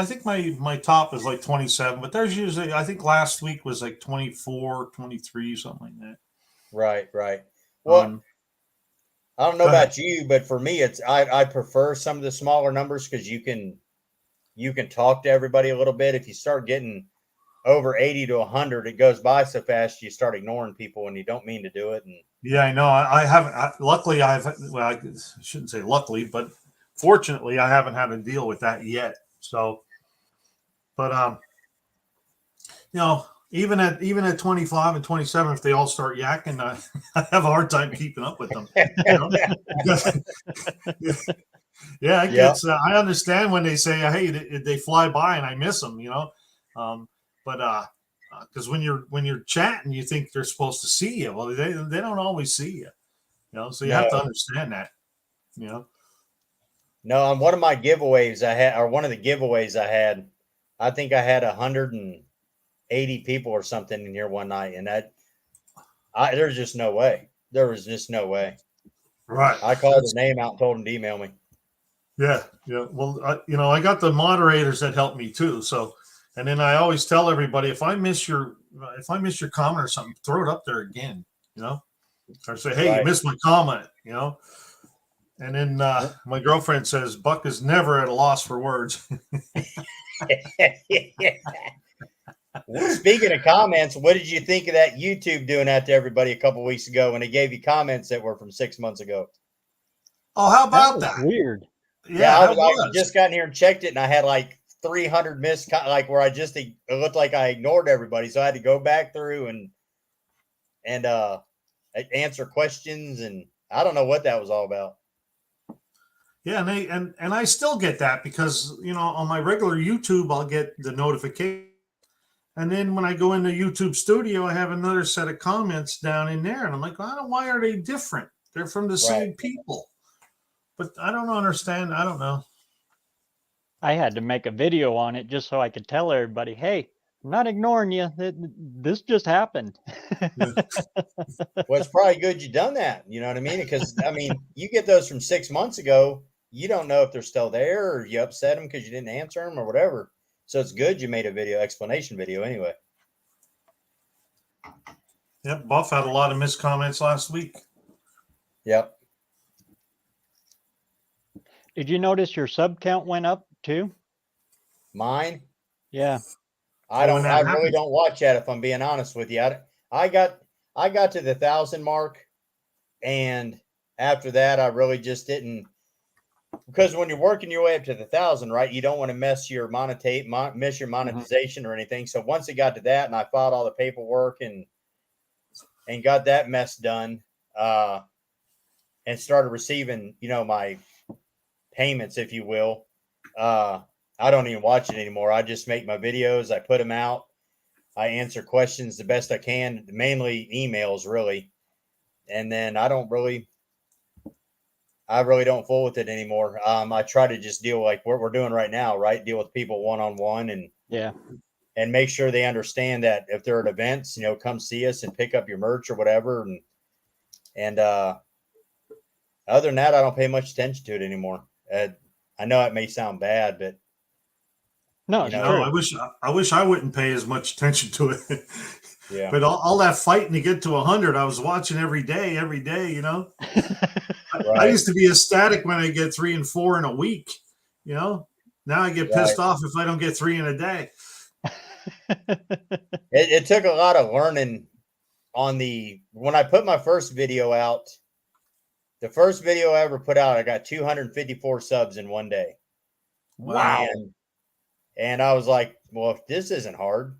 think my top is like 27, but there's usually, I think last week was like 24, 23, something like that. Right. Well, I don't know about you, but for me, I prefer some of the smaller numbers because you can talk to everybody a little bit. If you start getting over 80 to 100, it goes by so fast you start ignoring people and you don't mean to do it. And yeah, I know. I haven't. Luckily, I shouldn't say luckily, but fortunately, I haven't had to deal with that yet. So, but you know, even at 25 and 27, if they all start yakking, I have a hard time keeping up with them. You know? Yeah, it Yeah. gets. I understand when they say, "Hey, they fly by," and I miss them. You know, but because when you're chatting, you think they're supposed to see you. Well, they don't always see you. You know, so you have to No. understand that. You know. No, on one of my giveaways I had, or one of the giveaways I had, I think I had 180 people or something in here one night, and there's just no way. There was just no way. Right. I called his name out and told him to email me. Yeah, yeah. Well, I got the moderators that help me too. So, and then I always tell everybody if I miss your comment or something, throw it up there again. You know, or say, hey, you Right. missed my comment. You know, and then my girlfriend says Buck is never at a loss for words. Well, speaking of comments, what did you think of that YouTube doing that to everybody a couple weeks ago when they gave you comments that were from 6 months ago? Oh, how That about was that? weird. Yeah, Yeah, that I was. just got in here and checked it, and I had like 300 missed, like where it looked like I ignored everybody, so I had to go back through and answer questions, and I don't know what that was all about. Yeah, and I still get that because on my regular YouTube I'll get the notification, and then when I go into YouTube Studio I have another set of comments down in there, and I'm like, why are they different? They're from the Right. same people, but I don't understand. I don't know. I had to make a video on it just so I could tell everybody, hey, I'm not ignoring you. This just happened. Yeah. Well, it's probably good you done that. You know what I mean? Because I mean, you get those from 6 months ago. You don't know if they're still there, or you upset them because you didn't answer them, or whatever. So it's good you made a explanation video anyway. Yep, Buff had a lot of missed comments last week. Yep. Did you notice your sub count went up too? Mine. Yeah. I When don't. I that really happens, don't watch that. If I'm being honest with you, I got to the 1,000 mark, and after that, I really just didn't. Because when you're working your way up to the 1,000, right, you don't want to miss your monetization or anything. So once it got to that, and I filed all the paperwork and got that mess done, and started receiving, my payments, if you will. I don't even watch it anymore. I just make my videos. I put them out. I answer questions the best I can, mainly emails, really. And then I really don't fool with it anymore. I try to just deal like what we're doing right now, right? Deal with people one-on-one and make sure they understand that if they're at events, come see us and pick up your merch or whatever. And other than that, I don't pay much attention to it anymore. I know it may sound bad, but No, it's true. I wish I wouldn't pay as much attention to it. Yeah. But all that fighting to get to 100, I was watching every day. I used to be ecstatic when I get 3 and 4 in a week. Now I get pissed off if I don't get 3 in a day. It took a lot of learning when I put my first video out. The first video I ever put out, I got 254 subs in one day. Wow. And I was like, well, if this isn't hard.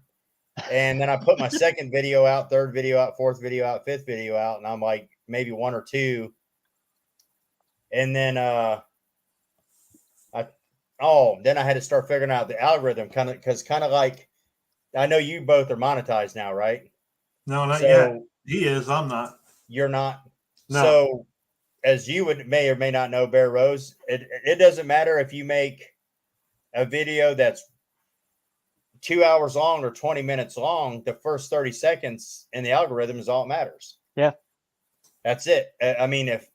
And then I put my second video out, third video out, fourth video out, fifth video out, and I'm like maybe 1 or 2. And then then I had to start figuring out the algorithm kind of like, I know you both are monetized now, right? No, not yet. He is. I'm not. You're not. No. So as you may or may not know, Bear Rose, it doesn't matter if you make a video that's 2 hours long or 20 minutes long. The first 30 seconds in the algorithm is all it matters. Yeah. That's it. I mean, if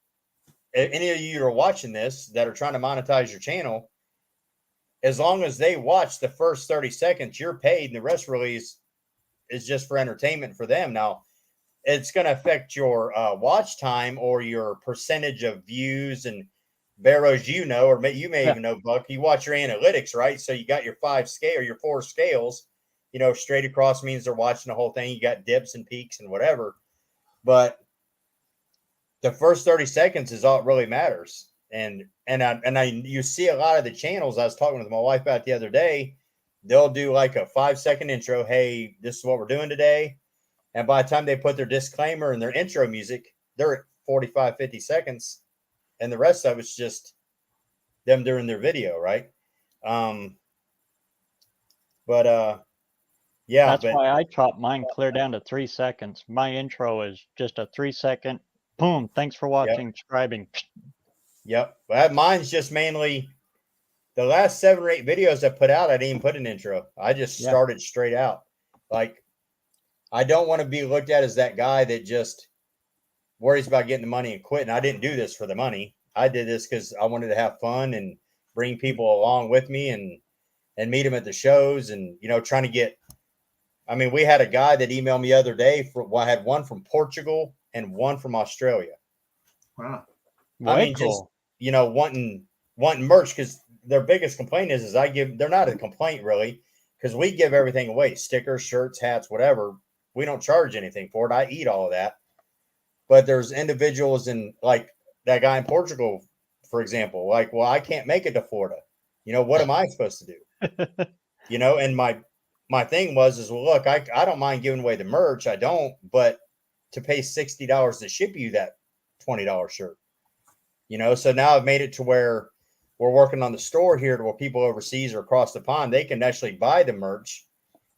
any of you are watching this that are trying to monetize your channel, as long as they watch the first 30 seconds, you're paid, and the rest really is just for entertainment for them. Now, it's going to affect your watch time or your percentage of views. And Barrows, or you may even know, Buck, you watch your analytics, right? So you got your 4 scales, straight across means they're watching the whole thing. You got dips and peaks and whatever, but the first 30 seconds is all it really matters. And you see a lot of the channels. I was talking with my wife about the other day. they'll do like a 5-second intro. Hey, this is what we're doing today. And by the time they put their disclaimer and their intro music, they're at 45, 50 seconds. And the rest of it's just them doing their video, right? Yeah, That's but why I chop mine clear down to 3 seconds. My intro is just a 3-second boom. Thanks for watching, subscribing. Yep. Well, mine's just mainly the last 7 or 8 videos I put out. I didn't even put an intro. I just started straight out. Like, I don't want to be looked at as that guy that just worries about getting the money and quitting. I didn't do this for the money. I did this because I wanted to have fun and bring people along with me and meet them at the shows and, you know, trying to get. I mean, we had a guy that emailed me the other day. I had one from Portugal and one from Australia. Wow. Way I mean, cool. just, you know, wanting merch, because their biggest complaint is they're not a complaint really, because we give everything away, stickers, shirts, hats, whatever. We don't charge anything for it. I eat all of that. But there's individuals in, like that guy in Portugal, for example, like, well, I can't make it to Florida. You know, what am I supposed to do? You know, and my thing was, well, look, I don't mind giving away the merch. I don't, but to pay $60 to ship you that $20 shirt, you know? So now I've made it to where we're working on the store here to where people overseas or across the pond, they can actually buy the merch,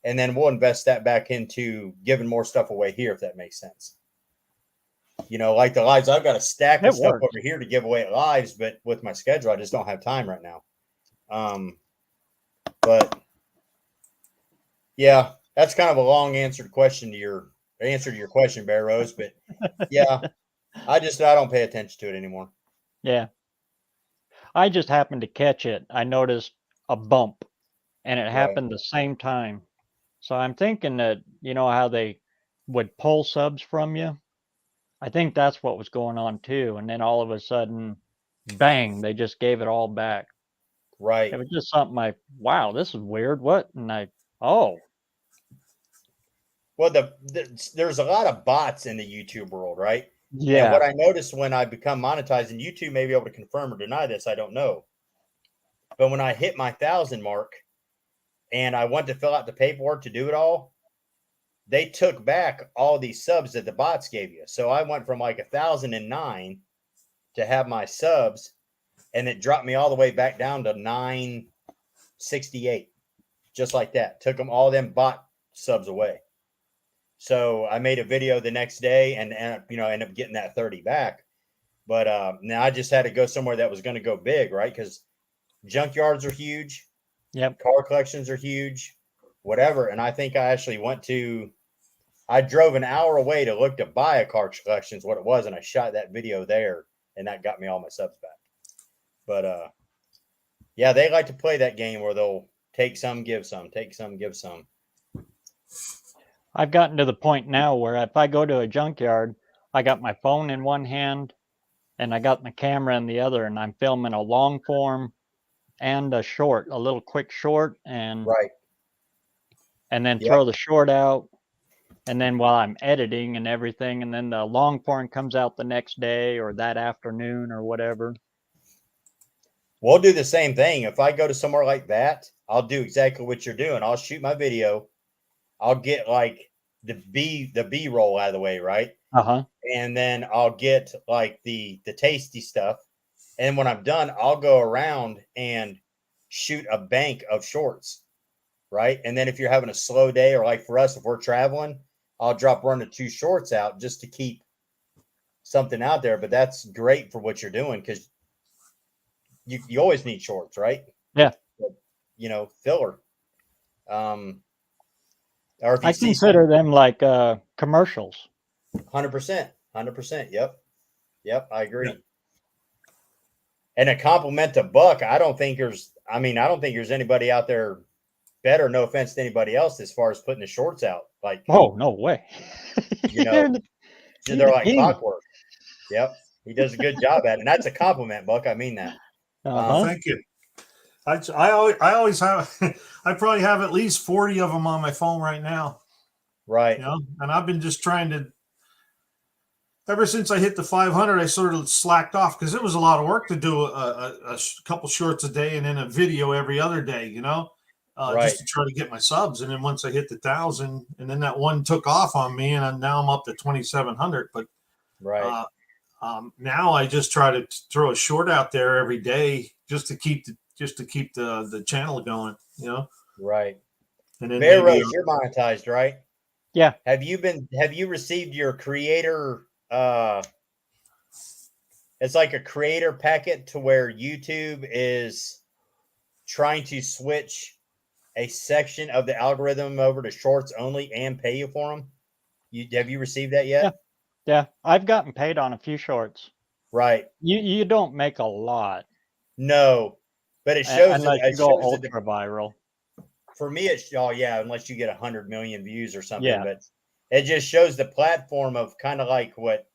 and then we'll invest that back into giving more stuff away here, if that makes sense. You know, like the lives, I've got a stack of stuff over here to give away at lives, but with my schedule, I just don't have time right now. But yeah, that's kind of a long answer to your question, Bear Rose. But yeah, I don't pay attention to it anymore. Yeah. I just happened to catch it. I noticed a bump and it happened the same time. So I'm thinking that, you know, how they would pull subs from you. I think that's what was going on too. And then all of a sudden, bang, they just gave it all back. Right. It was just something wow, this is weird. What? And oh. Well, there's a lot of bots in the YouTube world, right? Yeah. And what I noticed when I become monetized, and YouTube may be able to confirm or deny this, I don't know. But when I hit my 1,000 mark and I went to fill out the paperwork to do it all, they took back all these subs that the bots gave you. So I went from like 1,009 to have my subs, and it dropped me all the way back down to 968, just like that. Took them all them bot subs away. So I made a video the next day and you know, ended up getting that 30 back. But now I just had to go somewhere that was going to go big, right? Because junkyards are huge. Yep. Car collections are huge, whatever. And I think I actually I drove an hour away to look to buy a car collection is what it was. And I shot that video there, and that got me all my subs back. But yeah, they like to play that game where they'll take some, give some, take some, give some. I've gotten to the point now where if I go to a junkyard, I got my phone in one hand and I got my camera in the other, and I'm filming a long form and a little quick short, and then throw the short out. And then while I'm editing and everything, and then the long form comes out the next day or that afternoon or whatever. We'll do the same thing. If I go to somewhere like that, I'll do exactly what you're doing. I'll shoot my video. I'll get like the B-roll out of the way, right? And then I'll get like the tasty stuff. And when I'm done, I'll go around and shoot a bank of shorts, right? And then if you're having a slow day, or like for us, if we're traveling, I'll drop 1 or 2 shorts out just to keep something out there. But that's great for what you're doing, because you always need shorts, right? Yeah. You know, filler. Or if I consider them like commercials. 100%. 100%. Yep. I agree. Yep. And a compliment to Buck, I don't think there's anybody out there better, no offense to anybody else, as far as putting the shorts out. Like, oh, no way. You know, they're like clockwork. Yep. He does a good job at it. And that's a compliment, Buck. I mean that. Thank you. I always have, I probably have at least 40 of them on my phone right now. Right. You know, and I've been just trying to, ever since I hit the 500, I sort of slacked off, because it was a lot of work to do a couple shorts a day and then a video every other day, you know? just to try to get my subs. And then once I hit the 1,000, and then that one took off on me, and now I'm up to 2,700. But now I just try to throw a short out there every day just to keep the channel going. You know. Right. And then Bear Rose, you're monetized, right? Yeah. Have you received your creator? It's like a creator packet to where YouTube is trying to switch a section of the algorithm over to shorts only and pay you for them. Have you received that yet? Yeah. I've gotten paid on a few shorts. Right. You don't make a lot. No, but it shows unless it you go shows ultra viral. For me, it's unless you get 100 million views or something. Yeah. But it just shows the platform of kind of like what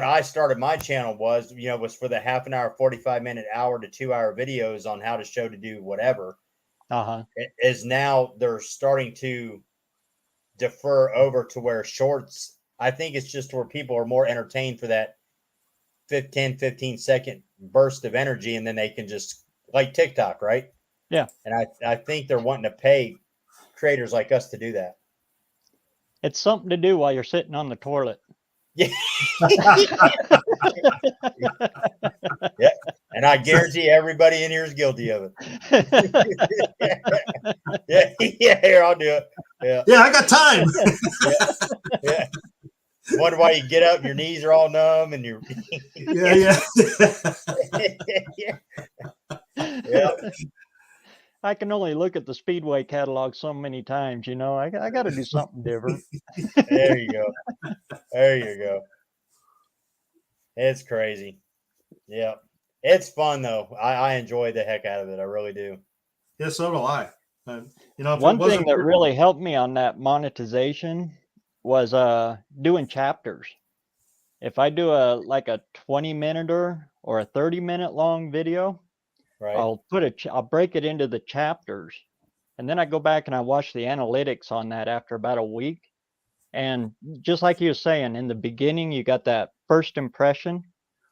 I started my channel was for the half an hour, 45-minute, hour to 2-hour videos on how to do whatever. Is now they're starting to defer over to where shorts. I think it's just where people are more entertained for that 15-second burst of energy, and then they can just like TikTok, right? Yeah. And I think they're wanting to pay creators like us to do that. It's something to do while you're sitting on the toilet. Yeah. Yeah. And I guarantee everybody in here is guilty of it. Yeah. Here, I'll do it. Yeah, I got time. Yeah. Wonder why you get up and your knees are all numb and you're yeah. I can only look at the Speedway catalog so many times, I got to do something different. There you go. It's crazy. Yeah. It's fun though. I enjoy the heck out of it. I really do. Yeah, so do I. One thing that really helped me on that monetization was doing chapters. If I do a 20-minute or a 30-minute long video, I'll break it into the chapters, and then I go back and I watch the analytics on that after about a week. And just like you were saying, in the beginning, you got that first impression.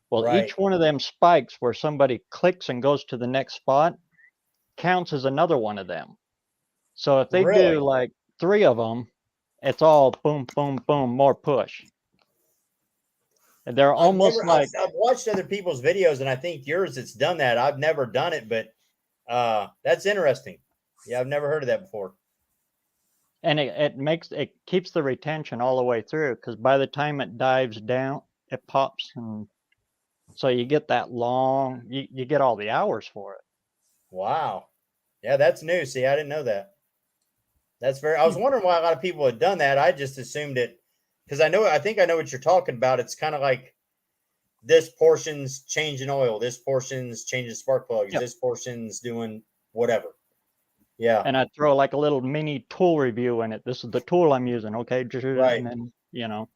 Well, each one of them spikes where somebody clicks and goes to the next spot counts as another one of them. So if they do like 3 of them, it's all boom, boom, boom, more push. And they're almost I've watched other people's videos, and I think yours it's done that. I've never done it, but that's interesting. Yeah, I've never heard of that before. And it keeps the retention all the way through, because by the time it dives down, it pops, and so you get that long. You get all the hours for it. Wow, yeah, that's new. See, I didn't know that. That's I was wondering why a lot of people had done that. I just assumed it because I think I know what you're talking about. It's kind of like this portion's changing oil, this portion's changing spark plugs, this portion's doing whatever. Yeah. And I throw like a little mini tool review in it. This is the tool I'm using. Okay. Right. And then,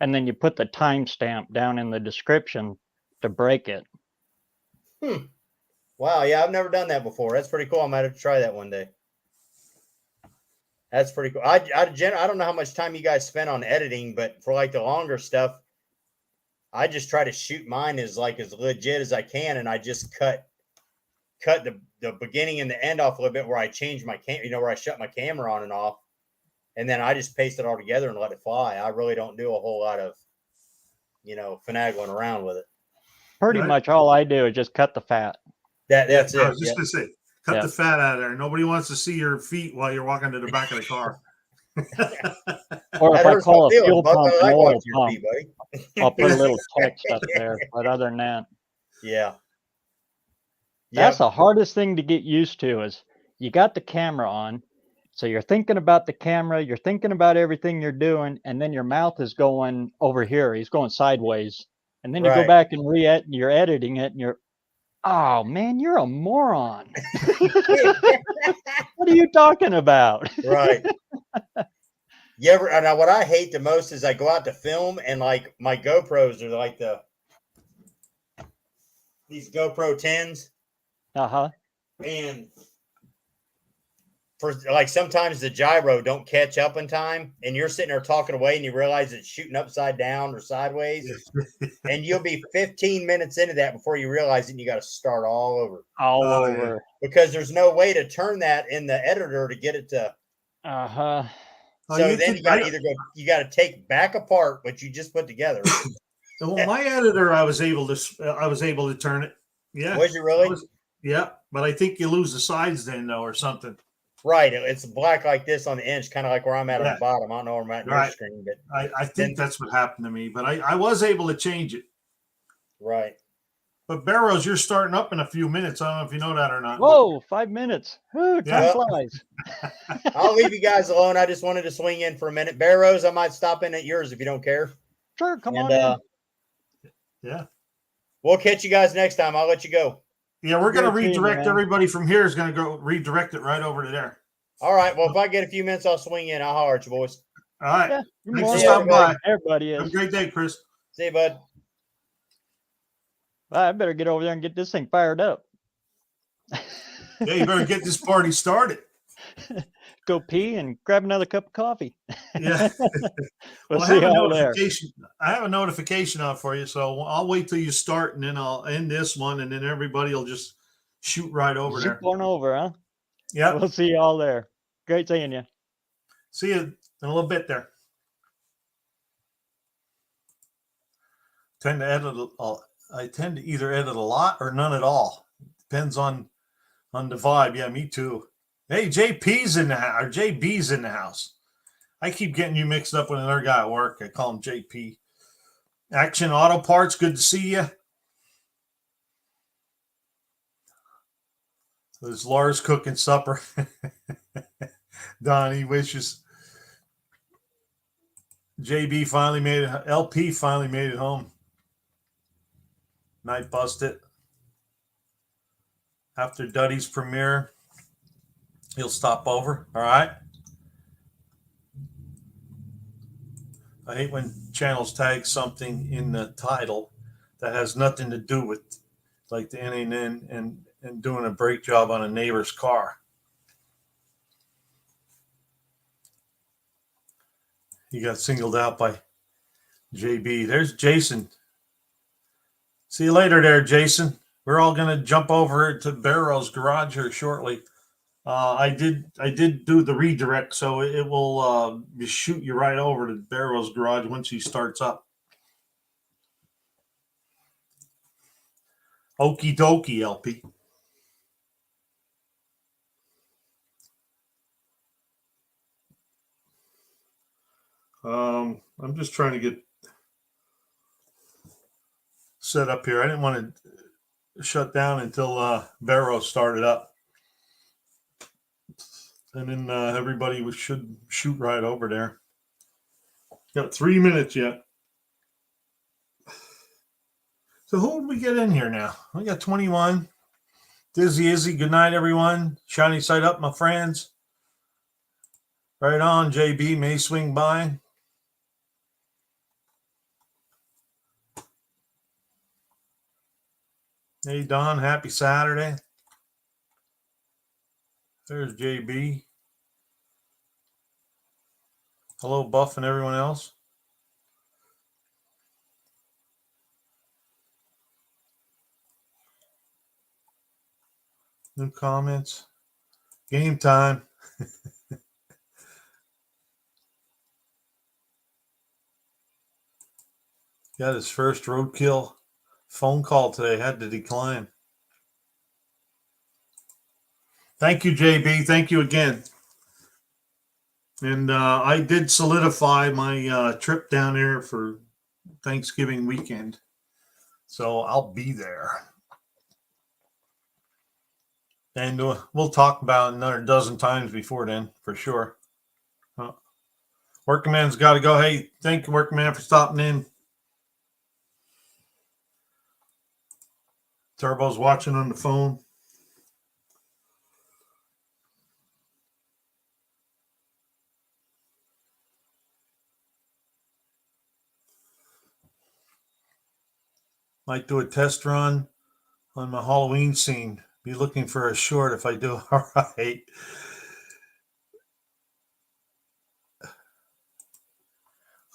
and then you put the timestamp down in the description to break it. Wow. Yeah. I've never done that before. That's pretty cool. I might have to try that one day. That's pretty cool. I don't know how much time you guys spend on editing, but for like the longer stuff, I just try to shoot mine as legit as I can. And I just cut the beginning and the end off a little bit where I change my where I shut my camera on and off, and then I just paste it all together and let it fly. I really don't do a whole lot of finagling around with it. Pretty much all I do is just cut the fat. That's it. I was just gonna say, cut the fat out of there. Nobody wants to see your feet while you're walking to the back of the car. Or if I call a fuel pump an oil pump, I'll put a little text up there. But other than that, that's the hardest thing to get used to. Is you got the camera on, so you're thinking about the camera, you're thinking about everything you're doing, and then your mouth is going over here. He's going sideways, and then you go back and you're editing it, and you're, oh man, you're a moron. What are you talking about? Right. Now what I hate the most is I go out to film and like my GoPros are like these GoPro 10s. Uh-huh. And for like sometimes the gyro don't catch up in time, and you're sitting there talking away, and you realize it's shooting upside down or sideways, and you'll be 15 minutes into that before you realize it, and you got to start all over. All Oh, over. Because there's no way to turn that in the editor to get it to. Uh-huh. Oh, So you then could- you got to I- either go, you got to take back apart what you just put together. Well, my editor, I was able to turn it. Yeah. Was you really? Yeah, but I think you lose the sides then, though, or something. Right. It's black like this on the edge, kind of like where I'm at on Yeah. the bottom. I don't know where I'm at in your Right. screen, but I think Then- that's what happened to me, but I was able to change it. right. But Barrows, you're starting up in a few minutes. I don't know if you know that or not. Whoa, 5 minutes. Whew, time Yeah. flies. I'll leave you guys alone. I just wanted to swing in for a minute. Barrows, I might stop in at yours if you don't care. Sure, come And on in. Yeah. we'll catch you guys next time. I'll let you go. Yeah, we're going to Great seeing you, redirect man. everybody from here is going to go redirect it right over to there. All right. Well, if I get a few minutes, I'll swing in. I'll holler at you, boys. All right. Yeah, you're Thanks more for See than stopping welcome. by. Everybody Have a is. great day, Chris. See you, bud. Well, I better get over there and get this thing fired up. Yeah, you better get this party started. Go pee and grab another cup of coffee. Yeah. We'll I see have a y'all there. notification. I have a notification out for you, so I'll wait till you start, and then I'll end this one, and then everybody will just shoot right over there. Zip on over, huh? Yeah. We'll see y'all there. Great seeing you. See you in a little bit there. I tend to either edit a lot or none at all. Depends on the vibe. Yeah, me too. Hey, JP's in the house, or JB's in the house. I keep getting you mixed up with another guy at work. I call him JP. Action Auto Parts, good to see you. There's Lars cooking supper. Donnie wishes. JB finally made it. LP finally made it home. Night busted. After Duddy's premiere, he'll stop over. All right. I hate when channels tag something in the title that has nothing to do with, like the NNN and doing a brake job on a neighbor's car. He got singled out by JB. There's Jason. See you later there, Jason. We're all going to jump over to Barrow's garage here shortly. I did do the redirect, so it will just shoot you right over to Barrow's garage once he starts up. Okie dokie, LP. I'm just trying to get set up here. I didn't want to shut down until Barrow started up. And then everybody should shoot right over there. Got 3 minutes yet. So who did we get in here now? We got 21. Dizzy Izzy, good night, everyone. Shiny side up, my friends. Right on, JB may swing by. Hey, Don, happy Saturday. There's JB. Hello, Buff and everyone else. New comments. Game time. Got his first roadkill phone call today. Had to decline. Thank you, JB. Thank you again. And I did solidify my trip down there for Thanksgiving weekend. So I'll be there. And we'll talk about it another dozen times before then, for sure. Working Man's got to go. Hey, thank you, Working Man, for stopping in. Turbo's watching on the phone. Might do a test run on my Halloween scene. Be looking for a short if I do. All right.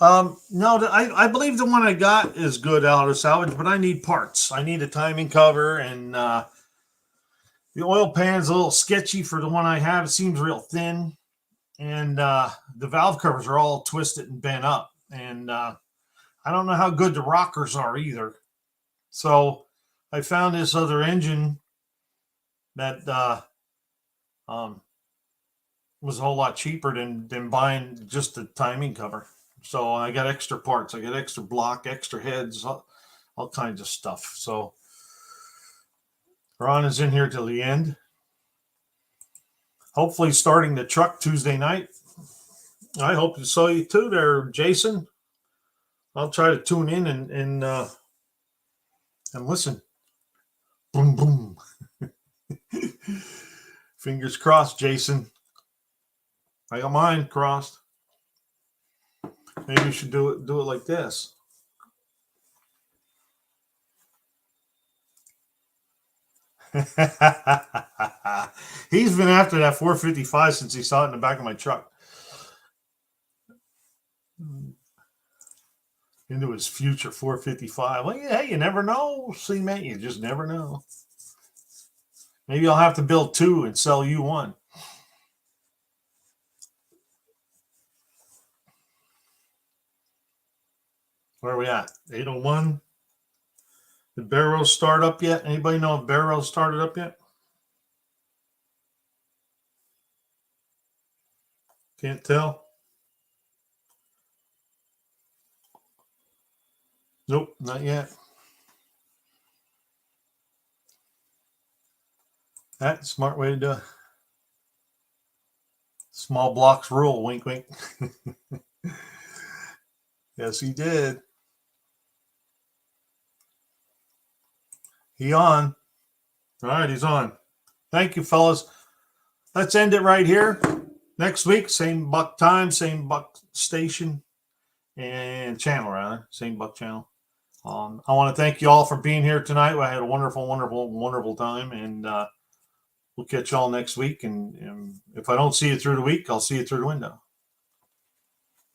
No, I believe the one I got is good out of salvage, but I need parts. I need a timing cover, and the oil pan's a little sketchy for the one I have. It seems real thin, and the valve covers are all twisted and bent up, and I don't know how good the rockers are either. So I found this other engine that was a whole lot cheaper than buying just the timing cover. So I got extra parts. I got extra block, extra heads, all kinds of stuff. So Ron is in here till the end. Hopefully starting the truck Tuesday night. I hope to saw you too there, Jason. I'll try to tune in and listen. Boom, boom. Fingers crossed, Jason. I got mine crossed. Maybe you should do it like this. He's been after that 455 since he saw it in the back of my truck. Into his future 455. Well, hey, you never know, C-Man. You just never know. Maybe I'll have to build 2 and sell you 1. Where are we at? 801. Did Barrows start up yet? Anybody know if Barrows started up yet? Can't tell. Nope, not yet. That's a smart way to do it. Small blocks rule, wink, wink. Yes, he did. He on. All right, he's on. Thank you, fellas. Let's end it right here. Next week, same buck time, same buck station, and channel, rather. Same buck channel. I want to thank you all for being here tonight. I had a wonderful, wonderful, wonderful time, and we'll catch y'all next week. And if I don't see you through the week, I'll see you through the window.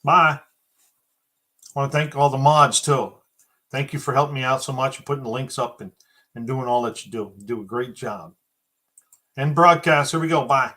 Bye. I want to thank all the mods, too. Thank you for helping me out so much and putting the links up and doing all that you do. You do a great job. And broadcast. Here we go. Bye.